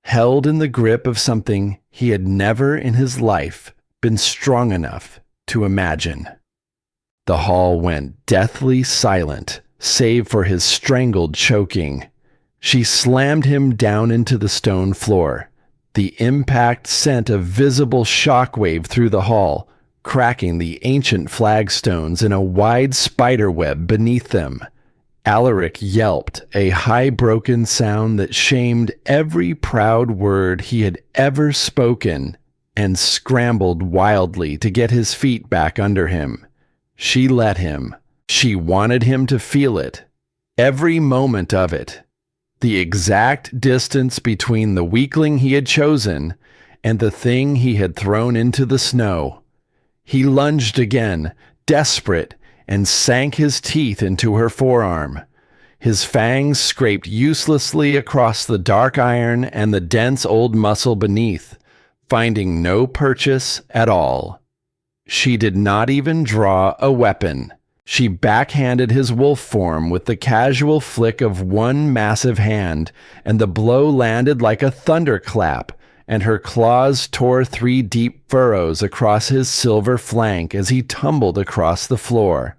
held in the grip of something he had never in his life been strong enough to imagine. The hall went deathly silent, save for his strangled choking. She slammed him down into the stone floor. The impact sent a visible shockwave through the hall, cracking the ancient flagstones in a wide spider web beneath them. Alaric yelped, a high broken sound that shamed every proud word he had ever spoken, and scrambled wildly to get his feet back under him. She let him. She wanted him to feel it. Every moment of it. The exact distance between the weakling he had chosen and the thing he had thrown into the snow. He lunged again, desperate, and sank his teeth into her forearm. His fangs scraped uselessly across the dark iron and the dense old muscle beneath, finding no purchase at all. She did not even draw a weapon. She backhanded his wolf form with the casual flick of one massive hand, and the blow landed like a thunderclap, and her claws tore 3 deep furrows across his silver flank as he tumbled across the floor.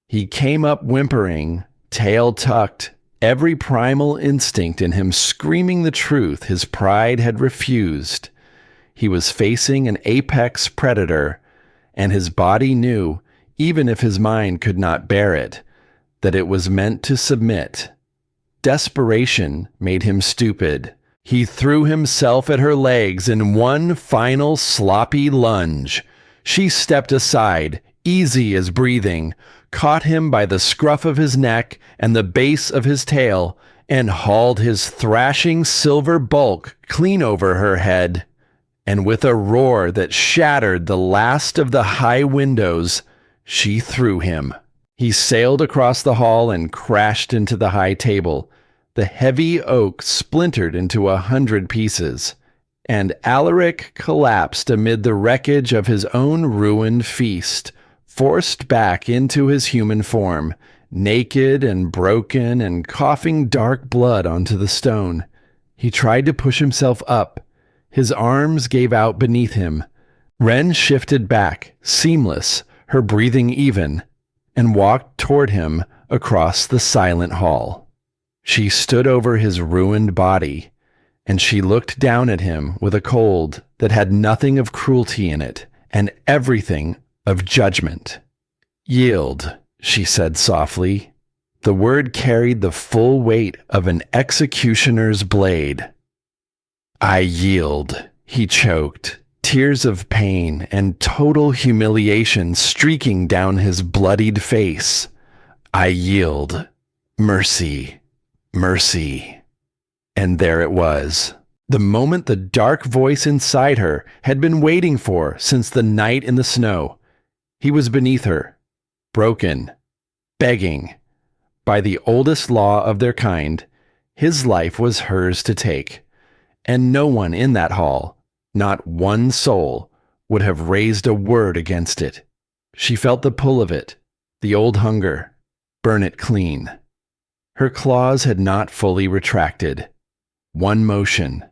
He came up whimpering, tail tucked, every primal instinct in him screaming the truth his pride had refused. He was facing an apex predator, and his body knew, even if his mind could not bear it, that it was meant to submit. Desperation made him stupid. He threw himself at her legs in one final sloppy lunge. She stepped aside, easy as breathing, caught him by the scruff of his neck and the base of his tail, and hauled his thrashing silver bulk clean over her head. And with a roar that shattered the last of the high windows, she threw him. He sailed across the hall and crashed into the high table. The heavy oak splintered into 100 pieces, and Alaric collapsed amid the wreckage of his own ruined feast, forced back into his human form, naked and broken and coughing dark blood onto the stone. He tried to push himself up. His arms gave out beneath him. Ren shifted back, seamless, her breathing even, and walked toward him across the silent hall. She stood over his ruined body, and she looked down at him with a cold that had nothing of cruelty in it and everything of judgment. "Yield," she said softly. The word carried the full weight of an executioner's blade. "I yield," he choked, tears of pain and total humiliation streaking down his bloodied face. "I yield. Mercy. Mercy." And there it was. The moment the dark voice inside her had been waiting for since the night in the snow. He was beneath her, broken, begging. By the oldest law of their kind, his life was hers to take. And no one in that hall, not one soul, would have raised a word against it. She felt the pull of it, the old hunger. Burn it clean. Her claws had not fully retracted. One motion,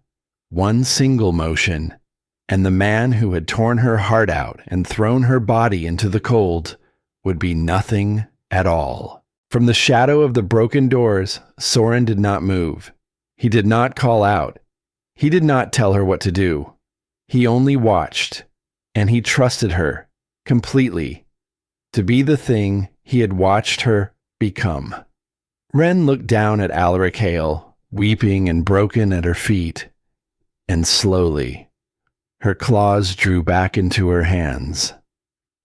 one single motion, and the man who had torn her heart out and thrown her body into the cold would be nothing at all. From the shadow of the broken doors, Soren did not move. He did not call out. He did not tell her what to do. He only watched, and he trusted her completely to be the thing he had watched her become. Ren looked down at Alaric Hale, weeping and broken at her feet, and slowly, her claws drew back into her hands.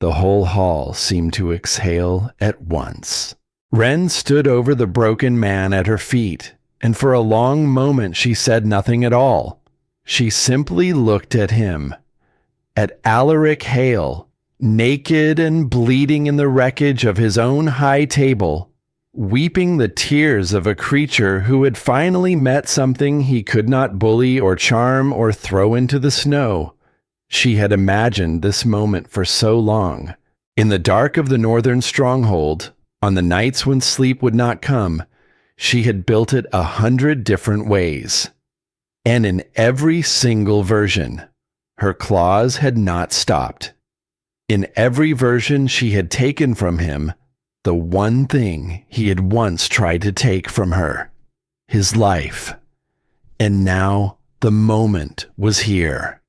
The whole hall seemed to exhale at once. Ren stood over the broken man at her feet, and for a long moment she said nothing at all. She simply looked at him, at Alaric Hale, naked and bleeding in the wreckage of his own high table, weeping the tears of a creature who had finally met something he could not bully or charm or throw into the snow. She had imagined this moment for so long. In the dark of the northern stronghold, on the nights when sleep would not come, she had built it 100 different ways. And in every single version, her claws had not stopped. In every version she had taken from him the one thing he had once tried to take from her, his life. And now the moment was here.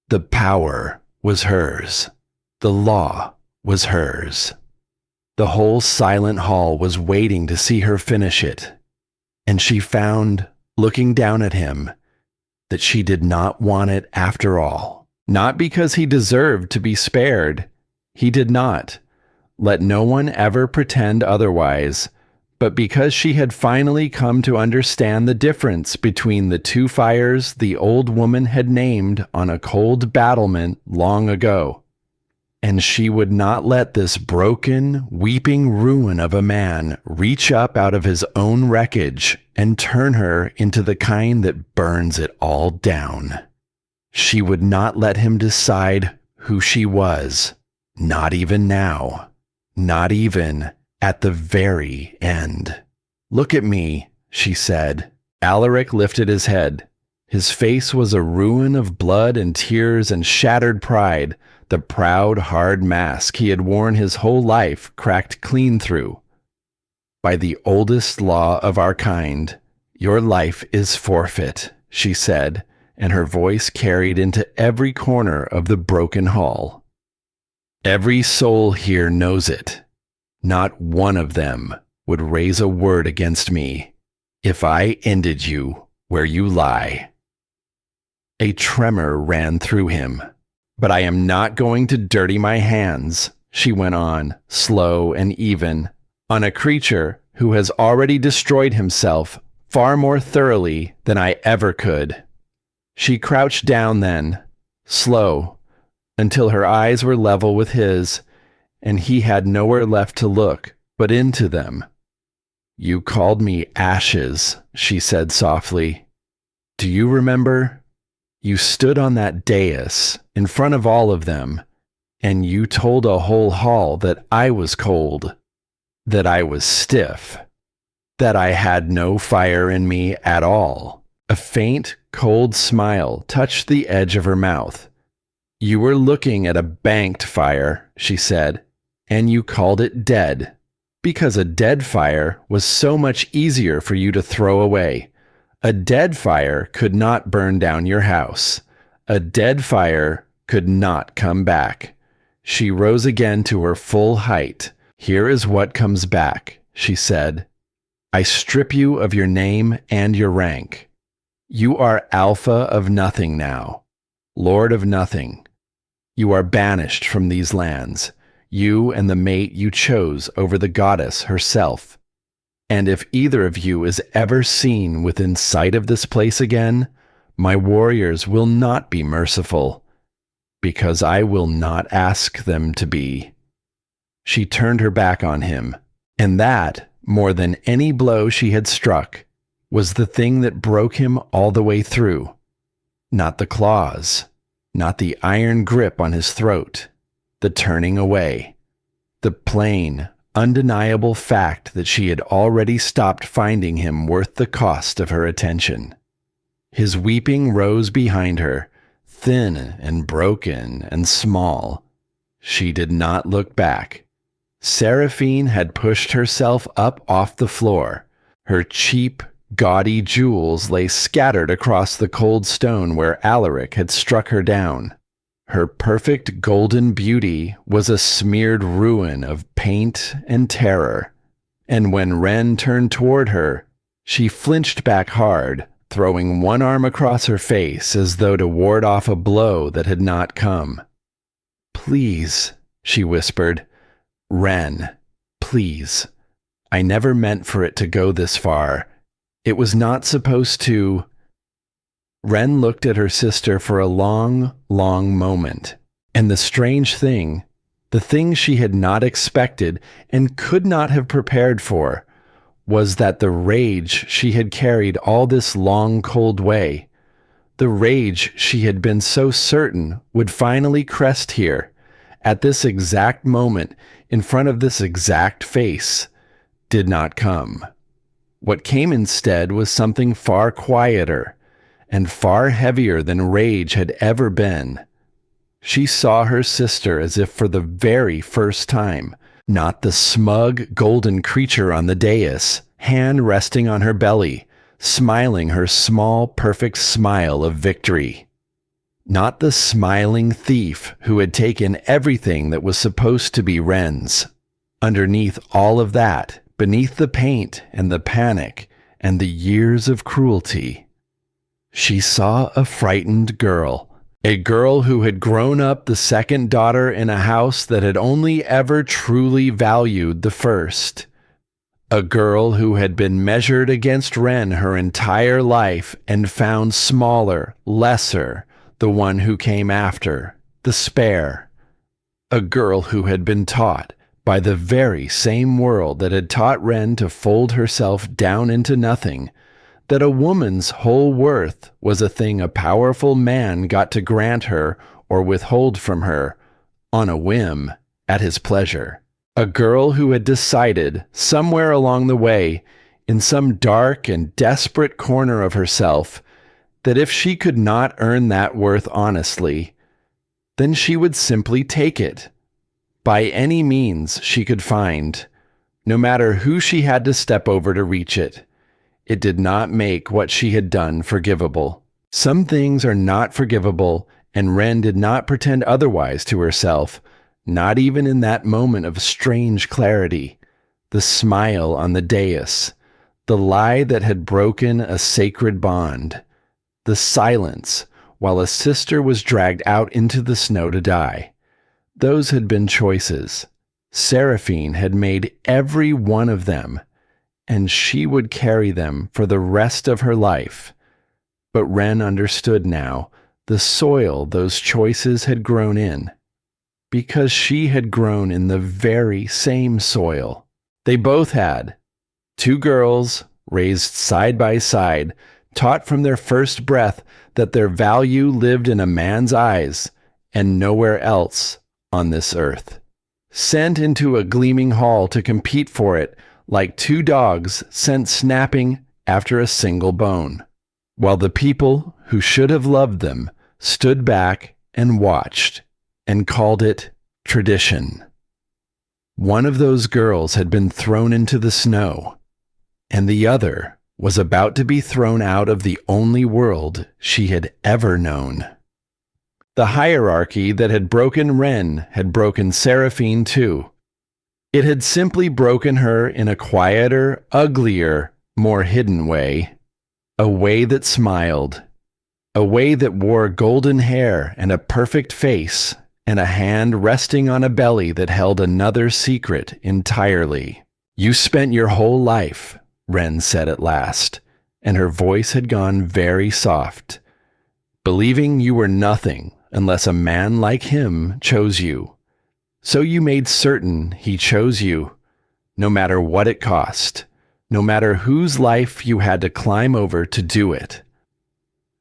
The power was hers. The law was hers. The whole silent hall was waiting to see her finish it. And she found, looking down at him, that she did not want it after all. Not because he deserved to be spared. He did not. Let no one ever pretend otherwise, but because she had finally come to understand the difference between the two fires the old woman had named on a cold battlement long ago. And she would not let this broken, weeping ruin of a man reach up out of his own wreckage and turn her into the kind that burns it all down. She would not let him decide who she was, not even now. Not even at the very end. "Look at me," she said. Alaric lifted his head. His face was a ruin of blood and tears and shattered pride, the proud, hard mask he had worn his whole life cracked clean through. "By the oldest law of our kind, your life is forfeit," she said, and her voice carried into every corner of the broken hall. "Every soul here knows it. Not one of them would raise a word against me if I ended you where you lie." A tremor ran through him. "But I am not going to dirty my hands," she went on, slow and even, "on a creature who has already destroyed himself far more thoroughly than I ever could." She crouched down then, slow, until her eyes were level with his, and he had nowhere left to look but into them. "You called me ashes," she said softly. "Do you remember? You stood on that dais in front of all of them, and you told a whole hall that I was cold, that I was stiff, that I had no fire in me at all." A faint, cold smile touched the edge of her mouth. "You were looking at a banked fire," she said, "and you called it dead, because a dead fire was so much easier for you to throw away. A dead fire could not burn down your house. A dead fire could not come back." She rose again to her full height. "Here is what comes back," she said. "I strip you of your name and your rank. You are Alpha of nothing now, Lord of nothing. You are banished from these lands, you and the mate you chose over the goddess herself. And if either of you is ever seen within sight of this place again, my warriors will not be merciful, because I will not ask them to be." She turned her back on him, and that, more than any blow she had struck, was the thing that broke him all the way through. Not the claws, not the iron grip on his throat, the turning away, the plain, undeniable fact that she had already stopped finding him worth the cost of her attention. His weeping rose behind her, thin and broken and small. She did not look back. Seraphine had pushed herself up off the floor. Her cheap, gaudy jewels lay scattered across the cold stone where Alaric had struck her down. Her perfect golden beauty was a smeared ruin of paint and terror. And when Ren turned toward her, she flinched back hard, throwing one arm across her face as though to ward off a blow that had not come. "Please," she whispered. "Ren, please. I never meant for it to go this far. It was not supposed to." Ren looked at her sister for a long, long moment, and the strange thing, the thing she had not expected and could not have prepared for, was that the rage she had carried all this long, cold way, the rage she had been so certain would finally crest here, at this exact moment, in front of this exact face, did not come. What came instead was something far quieter and far heavier than rage had ever been. She saw her sister as if for the very first time, not the smug, golden creature on the dais, hand resting on her belly, smiling her small, perfect smile of victory. Not the smiling thief who had taken everything that was supposed to be Ren's. Underneath all of that, beneath the paint and the panic and the years of cruelty, she saw a frightened girl. A girl who had grown up the second daughter in a house that had only ever truly valued the first. A girl who had been measured against Ren her entire life and found smaller, lesser, the one who came after, the spare. A girl who had been taught, by the very same world that had taught Ren to fold herself down into nothing, that a woman's whole worth was a thing a powerful man got to grant her or withhold from her, on a whim, at his pleasure. A girl who had decided, somewhere along the way, in some dark and desperate corner of herself, that if she could not earn that worth honestly, then she would simply take it, by any means she could find, no matter who she had to step over to reach it. It did not make what she had done forgivable. Some things are not forgivable, and Ren did not pretend otherwise to herself, not even in that moment of strange clarity, the smile on the dais, the lie that had broken a sacred bond, the silence while a sister was dragged out into the snow to die. Those had been choices. Seraphine had made every one of them, and she would carry them for the rest of her life. But Ren understood now the soil those choices had grown in, because she had grown in the very same soil. They both had. Two girls, raised side by side, taught from their first breath that their value lived in a man's eyes and nowhere else on this earth. Sent into a gleaming hall to compete for it, like two dogs sent snapping after a single bone, while the people who should have loved them stood back and watched and called it tradition. One of those girls had been thrown into the snow, and the other was about to be thrown out of the only world she had ever known. The hierarchy that had broken Ren had broken Seraphine too. It had simply broken her in a quieter, uglier, more hidden way. A way that smiled. A way that wore golden hair and a perfect face and a hand resting on a belly that held another secret entirely. "You spent your whole life," Ren said at last, and her voice had gone very soft, "believing you were nothing unless a man like him chose you. So you made certain he chose you, no matter what it cost, no matter whose life you had to climb over to do it."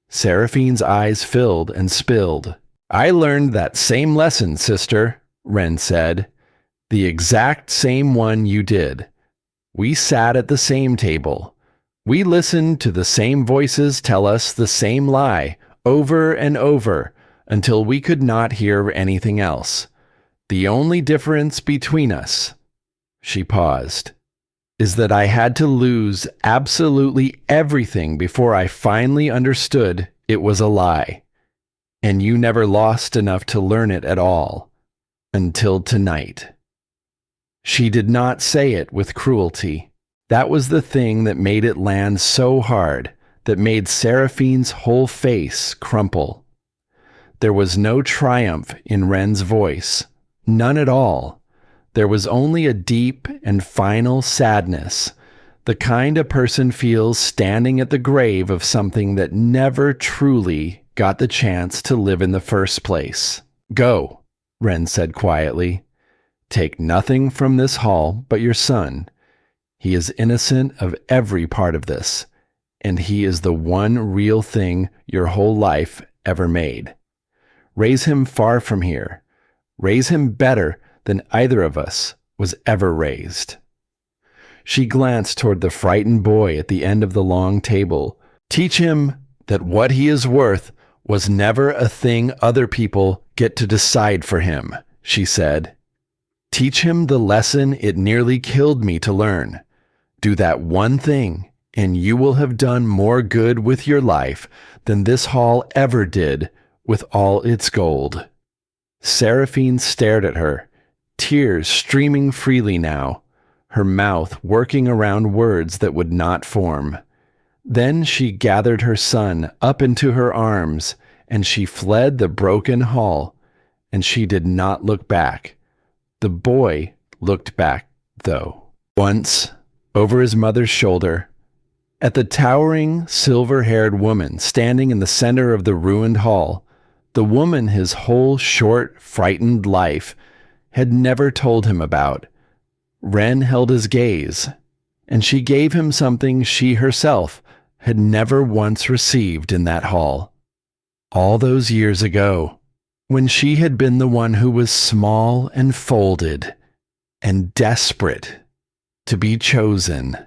Seraphine's eyes filled and spilled. "I learned that same lesson, sister," Ren said. "The exact same one you did. We sat at the same table. We listened to the same voices tell us the same lie over and over until we could not hear anything else. The only difference between us," she paused, "is that I had to lose absolutely everything before I finally understood it was a lie. And you never lost enough to learn it at all, until tonight." She did not say it with cruelty. That was the thing that made it land so hard, that made Seraphine's whole face crumple. There was no triumph in Ren's voice, None at all. There was only a deep and final sadness, the kind a person feels standing at the grave of something that never truly got the chance to live in the first place. "Go," Ren said quietly. "Take nothing from this hall but your son. He is innocent of every part of this, and he is the one real thing your whole life ever made. Raise him far from here. Raise him better than either of us was ever raised." She glanced toward the frightened boy at the end of the long table. "Teach him that what he is worth was never a thing other people get to decide for him," she said. "Teach him the lesson it nearly killed me to learn. Do that one thing, and you will have done more good with your life than this hall ever did with all its gold." Seraphine stared at her, tears streaming freely now, her mouth working around words that would not form. Then she gathered her son up into her arms, and she fled the broken hall, and she did not look back. The boy looked back, though. Once, over his mother's shoulder, at the towering, silver-haired woman standing in the center of the ruined hall, the woman his whole short, frightened life had never told him about. Ren held his gaze, and she gave him something she herself had never once received in that hall. All those years ago, when she had been the one who was small and folded and desperate to be chosen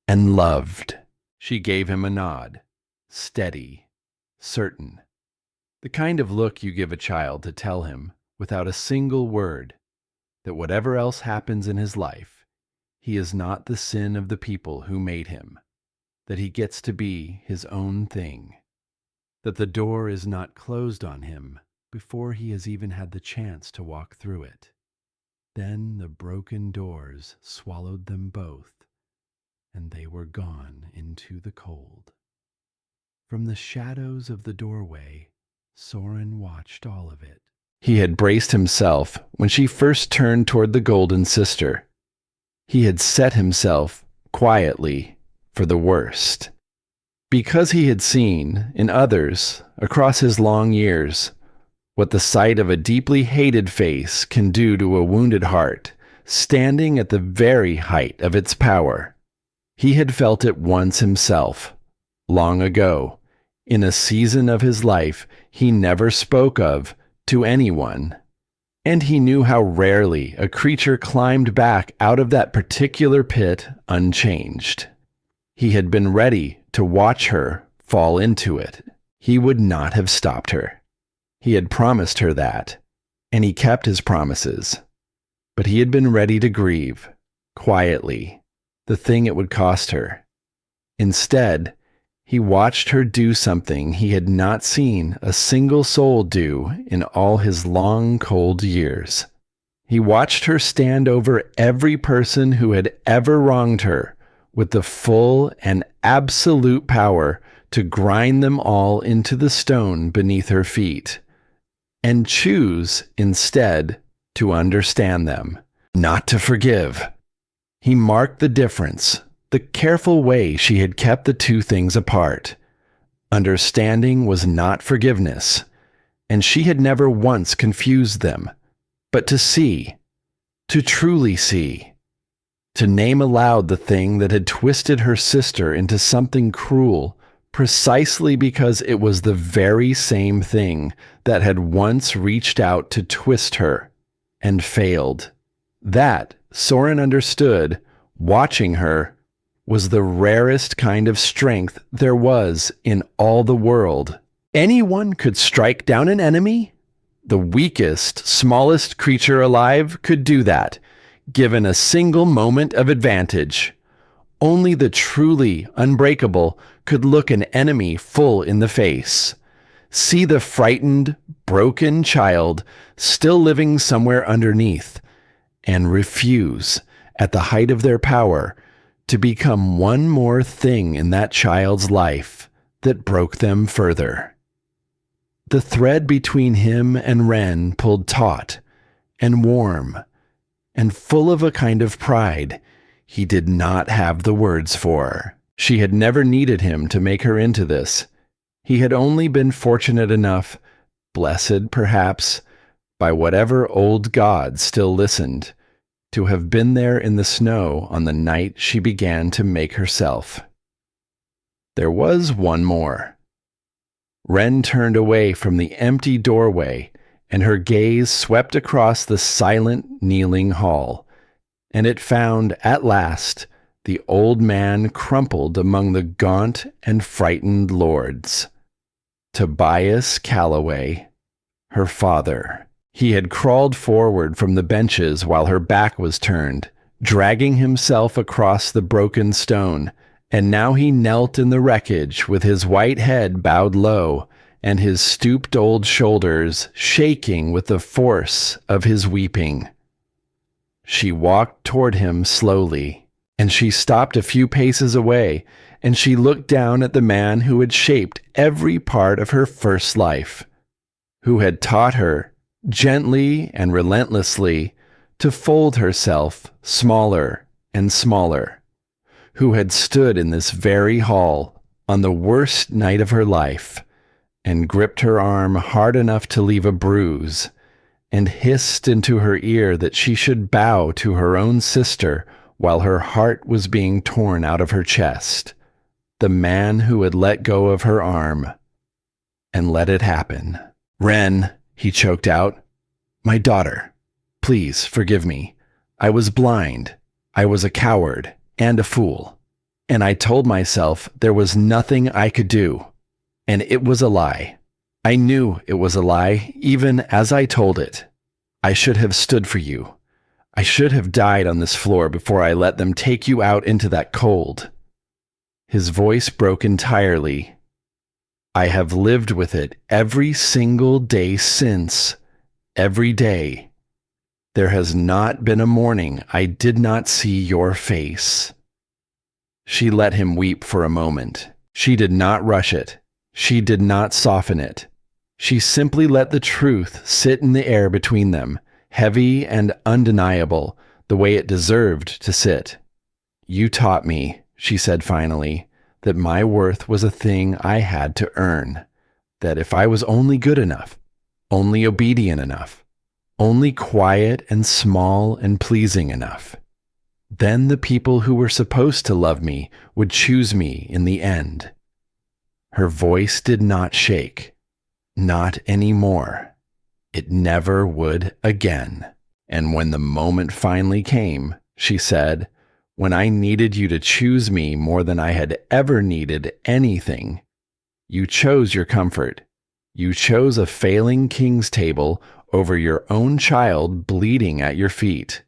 and loved. She gave him a nod, steady, certain, the kind of look you give a child to tell him, without a single word, that whatever else happens in his life, he is not the sin of the people who made him, that he gets to be his own thing, that the door is not closed on him before he has even had the chance to walk through it. Then the broken doors swallowed them both, and they were gone into the cold. From the shadows of the doorway, Soren watched all of it. He had braced himself when she first turned toward the Golden Sister. He had set himself, quietly, for the worst. Because he had seen, in others, across his long years, what the sight of a deeply hated face can do to a wounded heart, standing at the very height of its power. He had felt it once himself, long ago, in a season of his life he never spoke of to anyone. And he knew how rarely a creature climbed back out of that particular pit unchanged. He had been ready to watch her fall into it. He would not have stopped her. He had promised her that, and he kept his promises. But he had been ready to grieve, quietly, the thing it would cost her. Instead, he watched her do something he had not seen a single soul do in all his long, cold years. He watched her stand over every person who had ever wronged her with the full and absolute power to grind them all into the stone beneath her feet, and choose, instead, to understand them, not to forgive. He marked the difference, the careful way she had kept the two things apart. Understanding was not forgiveness, and she had never once confused them, but to see, to truly see, to name aloud the thing that had twisted her sister into something cruel, precisely because it was the very same thing that had once reached out to twist her and failed. That, Soren understood, watching her, was the rarest kind of strength there was in all the world. Anyone could strike down an enemy. The weakest, smallest creature alive could do that, given a single moment of advantage. Only the truly unbreakable could look an enemy full in the face, see the frightened, broken child still living somewhere underneath, and refuse, at the height of their power, to become one more thing in that child's life that broke them further. The thread between him and Ren pulled taut, and warm and full of a kind of pride he did not have the words for. She had never needed him to make her into this. He had only been fortunate enough, blessed perhaps, by whatever old god still listened, to have been there in the snow on the night she began to make herself. There was one more. Wren turned away from the empty doorway, and her gaze swept across the silent, kneeling hall, and it found, at last, the old man crumpled among the gaunt and frightened lords. Tobias Calloway, her father. He had crawled forward from the benches while her back was turned, dragging himself across the broken stone, and now he knelt in the wreckage with his white head bowed low and his stooped old shoulders shaking with the force of his weeping. She walked toward him slowly, and she stopped a few paces away, and she looked down at the man who had shaped every part of her first life, who had taught her, gently and relentlessly, to fold herself smaller and smaller, who had stood in this very hall on the worst night of her life and gripped her arm hard enough to leave a bruise, and hissed into her ear that she should bow to her own sister while her heart was being torn out of her chest. The man who had let go of her arm and let it happen. "Wren," he choked out. "My daughter, please forgive me. I was blind. I was a coward and a fool. And I told myself there was nothing I could do. And it was a lie. I knew it was a lie, even as I told it. I should have stood for you. I should have died on this floor before I let them take you out into that cold." His voice broke entirely. "I have lived with it every single day since. Every day. There has not been a morning I did not see your face." She let him weep for a moment. She did not rush it. She did not soften it. She simply let the truth sit in the air between them, heavy and undeniable, the way it deserved to sit. "You taught me," she said finally, "that my worth was a thing I had to earn, that if I was only good enough, only obedient enough, only quiet and small and pleasing enough, then the people who were supposed to love me would choose me in the end." Her voice did not shake. Not anymore. It never would again. "And when the moment finally came," she said, "when I needed you to choose me more than I had ever needed anything, you chose your comfort. You chose a failing king's table over your own child bleeding at your feet.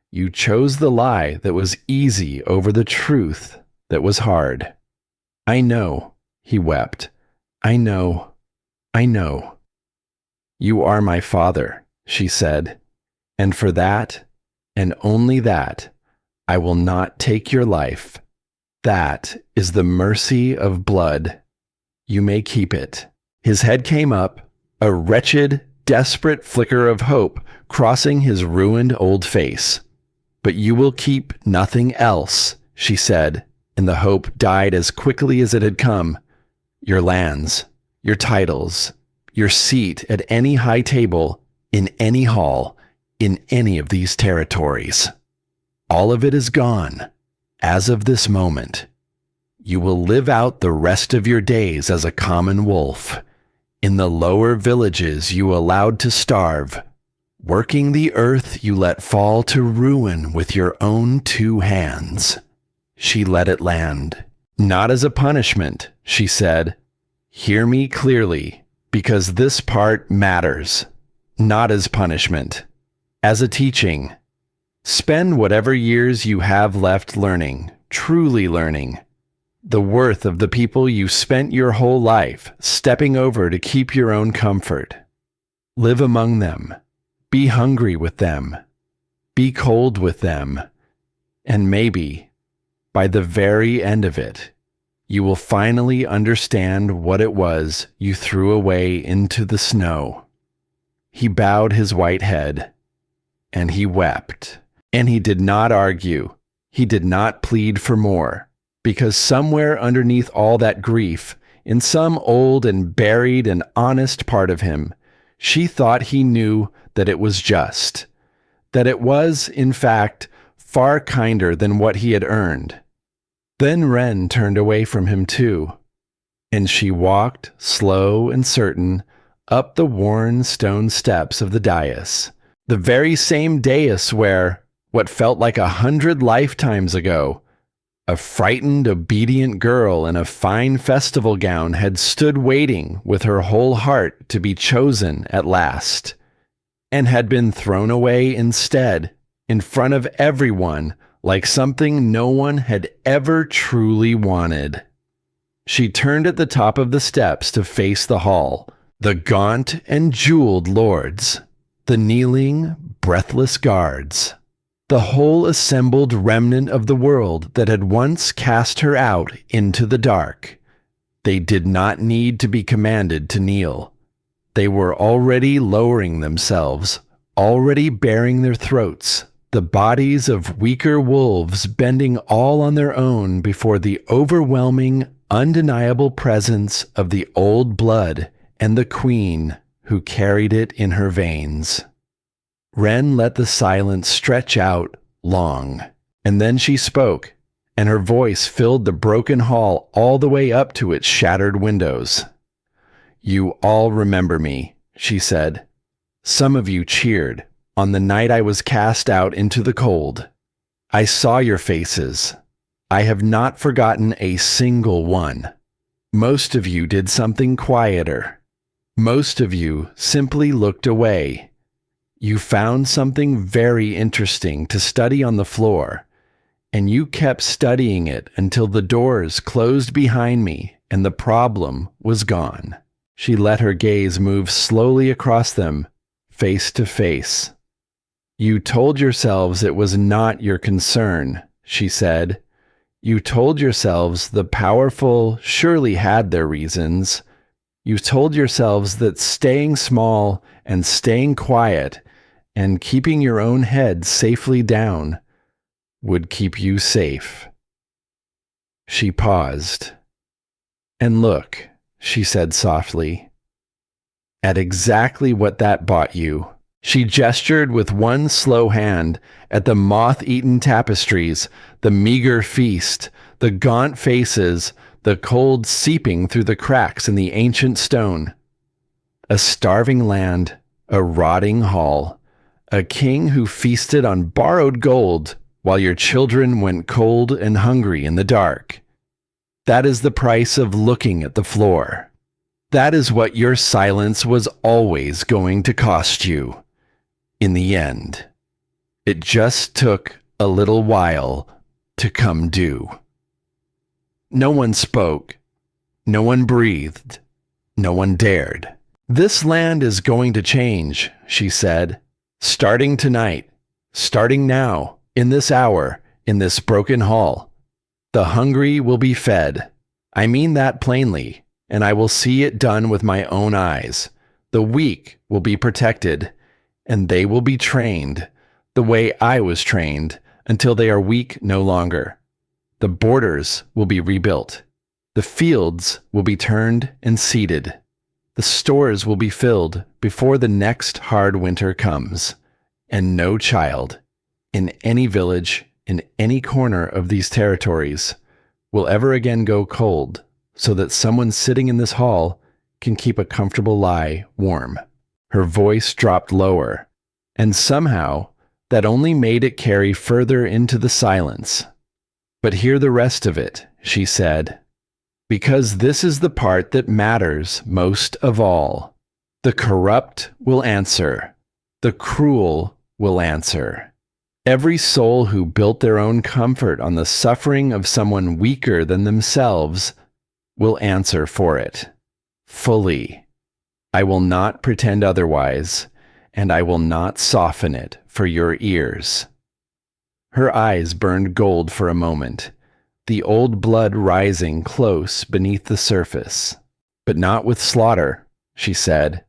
You chose the lie that was easy over the truth that was hard." "I know," he wept. "I know. I know." "You are my father," she said, "and for that, and only that, I will not take your life. That is the mercy of blood. You may keep it." His head came up, a wretched, desperate flicker of hope crossing his ruined old face. "But you will keep nothing else," she said, and the hope died as quickly as it had come. "Your lands, your titles, your seat at any high table, in any hall, in any of these territories. All of it is gone, as of this moment. You will live out the rest of your days as a common wolf, in the lower villages you allowed to starve, working the earth you let fall to ruin with your own 2 hands. She let it land. "Not as a punishment," she said. "Hear me clearly, because this part matters. Not as punishment. As a teaching. Spend whatever years you have left learning, truly learning, the worth of the people you spent your whole life stepping over to keep your own comfort. Live among them. Be hungry with them. Be cold with them. And maybe, by the very end of it, you will finally understand what it was you threw away into the snow." He bowed his white head. and he wept. And he did not argue. He did not plead for more, because somewhere underneath all that grief, in some old and buried and honest part of him, she thought he knew that it was just, that it was, in fact, far kinder than what he had earned. Then Ren turned away from him too, and she walked, slow and certain, up the worn stone steps of the dais, the very same dais where, what felt like 100 lifetimes ago, a frightened, obedient girl in a fine festival gown had stood waiting with her whole heart to be chosen at last, and had been thrown away instead, in front of everyone, like something no one had ever truly wanted. She turned at the top of the steps to face the hall, the gaunt and jeweled lords, the kneeling, breathless guards, the whole assembled remnant of the world that had once cast her out into the dark. They did not need to be commanded to kneel. They were already lowering themselves, already baring their throats, the bodies of weaker wolves bending all on their own before the overwhelming, undeniable presence of the old blood and the queen who carried it in her veins. Ren let the silence stretch out long, and then she spoke, and her voice filled the broken hall all the way up to its shattered windows. "You all remember me," she said. "Some of you cheered on the night I was cast out into the cold. I saw your faces. I have not forgotten a single one. Most of you did something quieter. Most of you simply looked away. You found something very interesting to study on the floor, and you kept studying it until the doors closed behind me and the problem was gone." She let her gaze move slowly across them, face to face. "You told yourselves it was not your concern," she said. "You told yourselves the powerful surely had their reasons. You told yourselves that staying small and staying quiet and keeping your own head safely down would keep you safe." She paused. "And look," she said softly, "at exactly what that bought you." She gestured with one slow hand at the moth-eaten tapestries, the meager feast, the gaunt faces, the cold seeping through the cracks in the ancient stone. A starving land, a rotting hall, a king who feasted on borrowed gold while your children went cold and hungry in the dark. That is the price of looking at the floor. That is what your silence was always going to cost you. In the end, it just took a little while to come due. No one spoke. No one breathed. No one dared. "This land is going to change," she said. "Starting tonight. Starting now. In this hour. In this broken hall. The hungry will be fed. I mean that plainly, and I will see it done with my own eyes. The weak will be protected, and they will be trained, the way I was trained, until they are weak no longer. The borders will be rebuilt. The fields will be turned and seeded. The stores will be filled before the next hard winter comes, and no child, in any village, in any corner of these territories, will ever again go cold, so that someone sitting in this hall can keep a comfortable lie warm." Her voice dropped lower, and somehow that only made it carry further into the silence. "But hear the rest of it," she said, "because this is the part that matters most of all. The corrupt will answer. The cruel will answer. Every soul who built their own comfort on the suffering of someone weaker than themselves will answer for it. Fully. I will not pretend otherwise, and I will not soften it for your ears." Her eyes burned gold for a moment, the old blood rising close beneath the surface. "But not with slaughter," she said.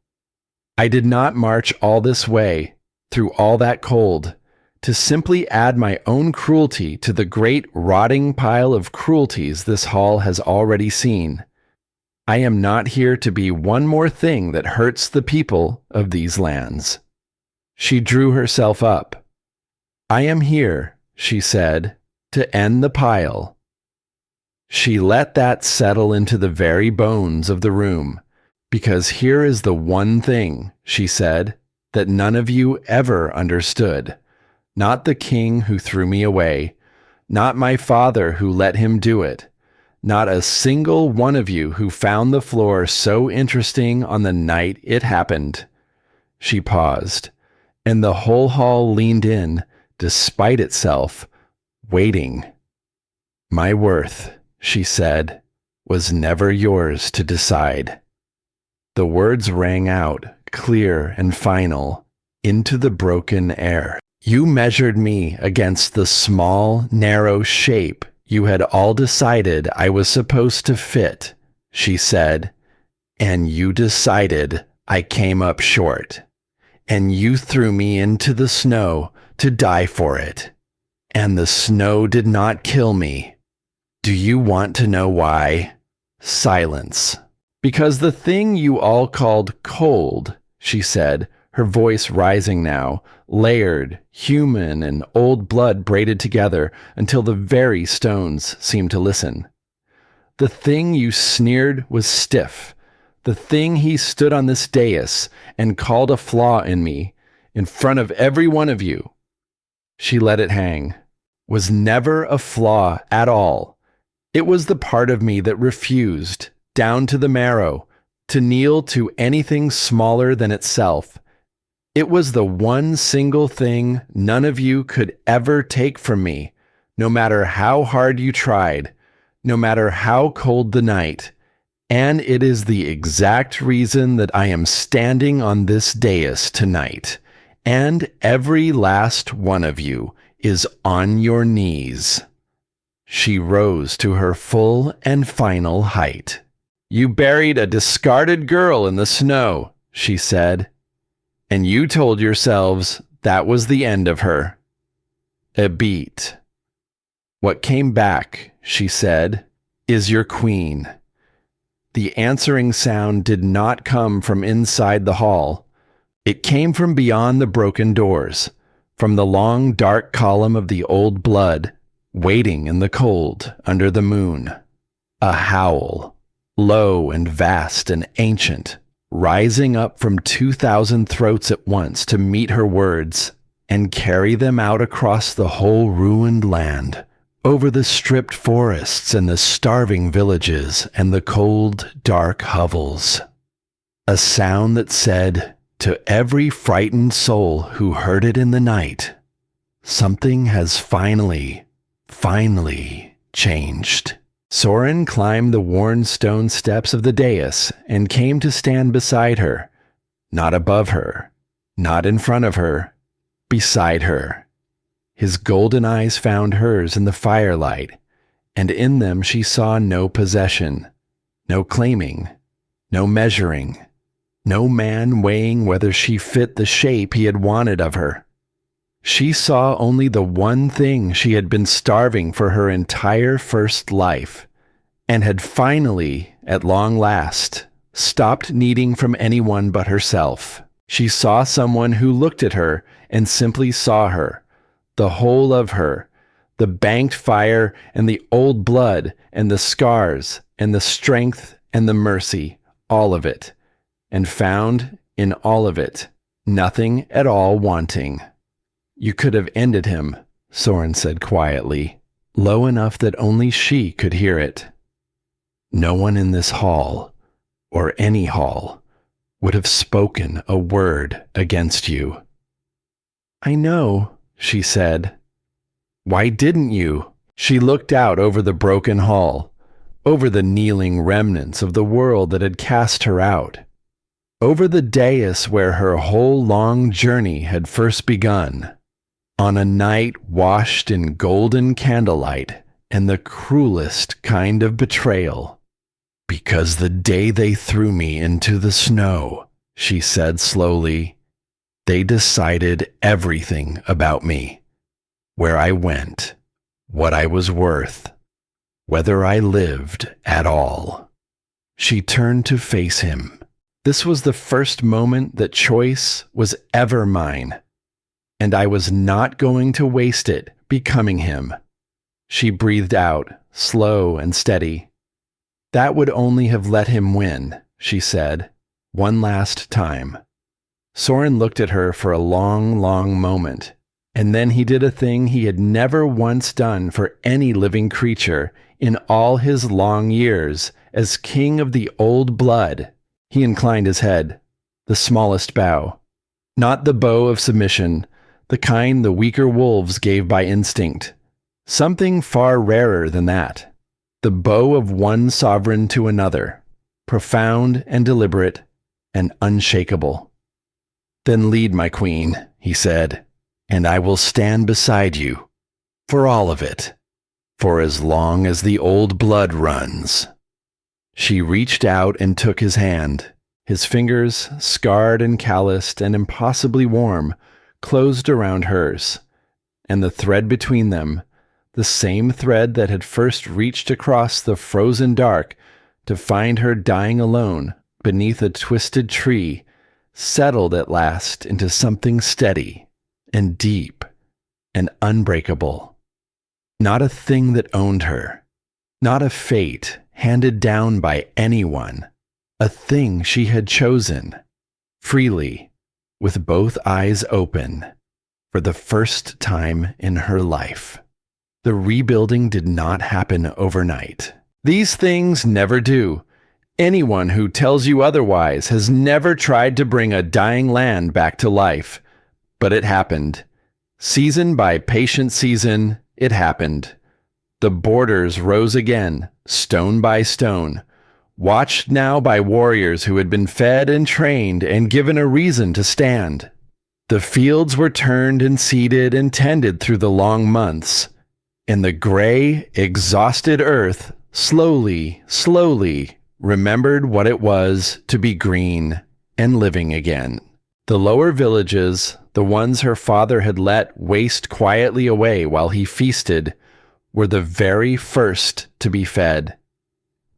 "I did not march all this way, through all that cold, to simply add my own cruelty to the great rotting pile of cruelties this hall has already seen. I am not here to be one more thing that hurts the people of these lands." She drew herself up. "I am here," she said, "to end the pile." She let that settle into the very bones of the room, because here is the one thing, she said, that none of you ever understood. Not the king who threw me away, not my father who let him do it, not a single one of you who found the floor so interesting on the night it happened. She paused, and the whole hall leaned in, despite itself, waiting. "My worth," she said, "was never yours to decide." The words rang out, clear and final, into the broken air. "You measured me against the small, narrow shape you had all decided I was supposed to fit," she said, "and you decided I came up short, and you threw me into the snow to die for it, and the snow did not kill me. Do you want to know why? Silence. Because the thing you all called cold," she said, her voice rising now, layered, human, and old blood braided together until the very stones seemed to listen. "The thing you sneered was stiff. The thing he stood on this dais and called a flaw in me, in front of every one of you," she let it hang, "was never a flaw at all. It was the part of me that refused, down to the marrow, to kneel to anything smaller than itself. It was the one single thing none of you could ever take from me, no matter how hard you tried, no matter how cold the night. And it is the exact reason that I am standing on this dais tonight, and every last one of you is on your knees." She rose to her full and final height. "You buried a discarded girl in the snow," she said, "and you told yourselves that was the end of her. A beat. What came back," she said, "is your queen." The answering sound did not come from inside the hall. It came from beyond the broken doors, from the long dark column of the old blood, waiting in the cold under the moon. A howl, low and vast and ancient, rising up from 2,000 throats at once to meet her words and carry them out across the whole ruined land, over the stripped forests and the starving villages and the cold, dark hovels. A sound that said to every frightened soul who heard it in the night, "Something has finally changed." Soren climbed the worn stone steps of the dais and came to stand beside her, not above her, not in front of her, beside her. His golden eyes found hers in the firelight, and in them she saw no possession, no claiming, no measuring, no man weighing whether she fit the shape he had wanted of her. She saw only the one thing she had been starving for her entire first life, and had finally, at long last, stopped needing from anyone but herself. She saw someone who looked at her and simply saw her, the whole of her, the banked fire and the old blood and the scars and the strength and the mercy, all of it, and found in all of it nothing at all wanting. "You could have ended him," Soren said quietly, low enough that only she could hear it. "No one in this hall, or any hall, would have spoken a word against you." "I know," she said. "Why didn't you?" She looked out over the broken hall, over the kneeling remnants of the world that had cast her out, over the dais where her whole long journey had first begun, on a night washed in golden candlelight and the cruelest kind of betrayal. "Because the day they threw me into the snow," she said slowly, They decided everything about me, where I went, what I was worth, whether I lived at all. She turned to face him. This was the first moment that choice was ever mine, and I was not going to waste it becoming him. She breathed out, slow and steady. That would only have let him win, she said, one last time. Soren looked at her for a long, long moment, and then he did a thing he had never once done for any living creature in all his long years as king of the old blood. He inclined his head, the smallest bow. Not the bow of submission, the kind the weaker wolves gave by instinct. Something far rarer than that. The bow of one sovereign to another, profound and deliberate and unshakable. Then lead, my queen, he said, and I will stand beside you, for all of it, for as long as the old blood runs. She reached out and took his hand. His fingers, scarred and calloused and impossibly warm, closed around hers, and the thread between them, the same thread that had first reached across the frozen dark to find her dying alone beneath a twisted tree, settled at last into something steady and deep and unbreakable. Not a thing that owned her, not a fate handed down by anyone, a thing she had chosen, freely, with both eyes open, for the first time in her life. The rebuilding did not happen overnight. These things never do. Anyone who tells you otherwise has never tried to bring a dying land back to life. But it happened. Season by patient season, it happened. The borders rose again, stone by stone, watched now by warriors who had been fed and trained and given a reason to stand. The fields were turned and seeded and tended through the long months, and the gray, exhausted earth slowly, slowly remembered what it was to be green and living again. The lower villages, the ones her father had let waste quietly away while he feasted, were the very first to be fed.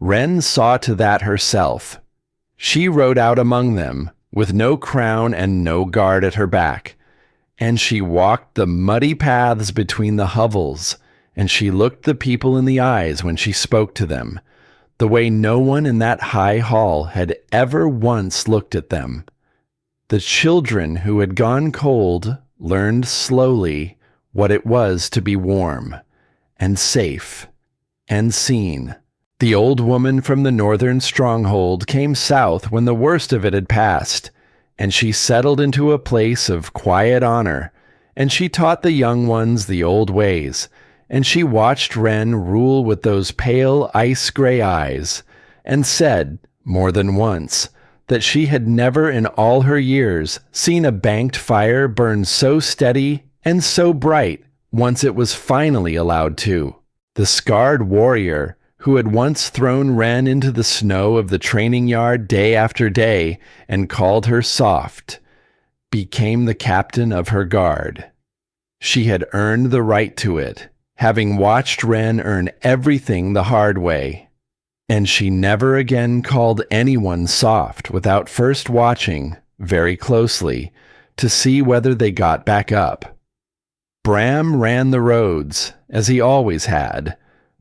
Wren saw to that herself. She rode out among them, with no crown and no guard at her back, and she walked the muddy paths between the hovels, and she looked the people in the eyes when she spoke to them, the way no one in that high hall had ever once looked at them. The children who had gone cold learned slowly what it was to be warm and safe and seen. The old woman from the northern stronghold came south when the worst of it had passed, and she settled into a place of quiet honor, and she taught the young ones the old ways, and she watched Wren rule with those pale ice-gray eyes, and said, more than once, that she had never in all her years seen a banked fire burn so steady and so bright once it was finally allowed to. The scarred warrior, who had once thrown Wren into the snow of the training yard day after day and called her soft, became the captain of her guard. She had earned the right to it, having watched Wren earn everything the hard way, and she never again called anyone soft without first watching, very closely, to see whether they got back up. Bram ran the roads, as he always had,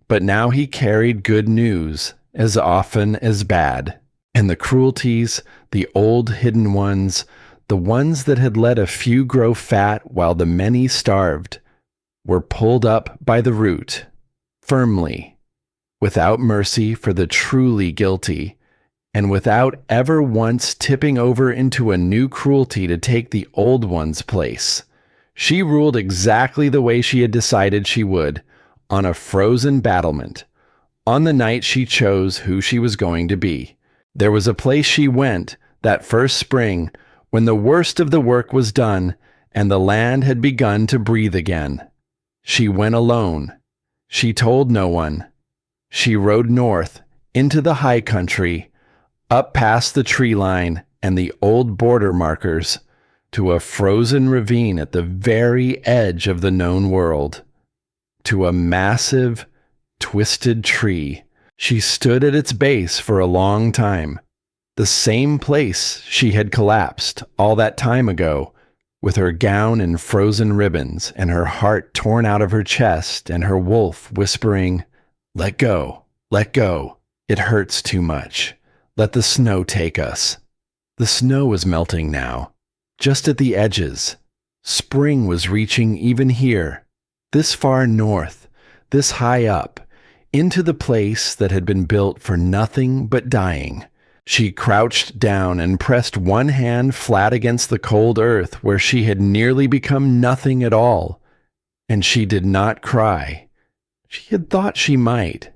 but now he carried good news as often as bad, and the cruelties, the old hidden ones, the ones that had let a few grow fat while the many starved, were pulled up by the root, firmly, without mercy for the truly guilty, and without ever once tipping over into a new cruelty to take the old one's place. She ruled exactly the way she had decided she would, on a frozen battlement, on the night she chose who she was going to be. There was a place she went that first spring when the worst of the work was done and the land had begun to breathe again. She went alone. She told no one. She rode north into the high country, up past the tree line and the old border markers, to a frozen ravine at the very edge of the known world, to a massive, twisted tree. She stood at its base for a long time, the same place she had collapsed all that time ago, with her gown in frozen ribbons and her heart torn out of her chest and her wolf whispering, "Let go, let go. It hurts too much. Let the snow take us." The snow was melting now, just at the edges. Spring was reaching even here, this far north, this high up, into the place that had been built for nothing but dying. She crouched down and pressed one hand flat against the cold earth where she had nearly become nothing at all. And she did not cry. She had thought she might.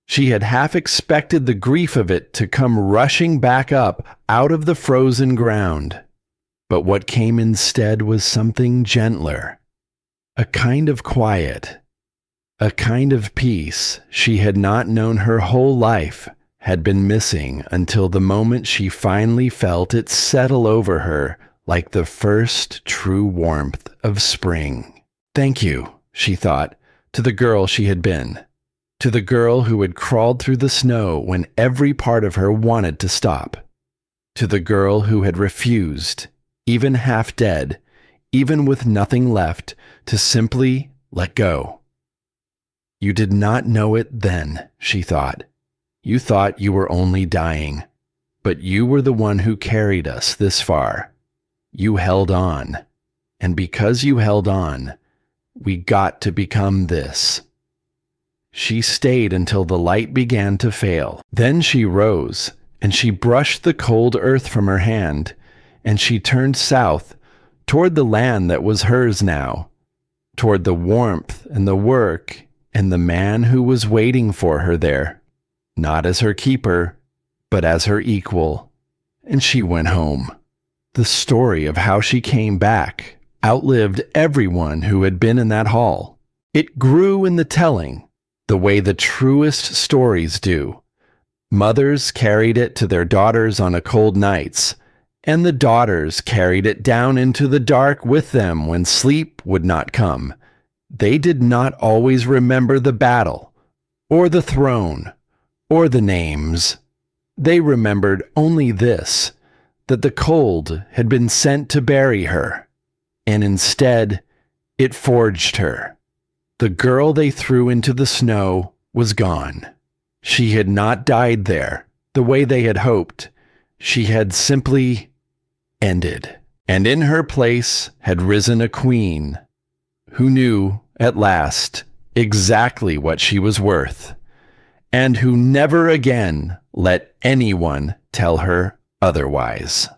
She had half expected the grief of it to come rushing back up out of the frozen ground. But what came instead was something gentler, a kind of quiet, a kind of peace she had not known her whole life, had been missing until the moment she finally felt it settle over her like the first true warmth of spring. Thank you, she thought, to the girl she had been, to the girl who had crawled through the snow when every part of her wanted to stop, to the girl who had refused, even half dead, even with nothing left, to simply let go. You did not know it then, she thought. You thought you were only dying, but you were the one who carried us this far. You held on, and because you held on, we got to become this. She stayed until the light began to fail. Then she rose, and she brushed the cold earth from her hand, and she turned south, toward the land that was hers now, toward the warmth and the work and the man who was waiting for her there. Not as her keeper, but as her equal. And she went home. The story of how she came back outlived everyone who had been in that hall. It grew in the telling, the way the truest stories do. Mothers carried it to their daughters on a cold nights, and the daughters carried it down into the dark with them when sleep would not come. They did not always remember the battle, or the throne, or the names. They remembered only this, that the cold had been sent to bury her, and instead it forged her. The girl they threw into the snow was gone. She had not died there, the way they had hoped. She had simply ended. And in her place had risen a queen, who knew, at last, exactly what she was worth, and who never again let anyone tell her otherwise.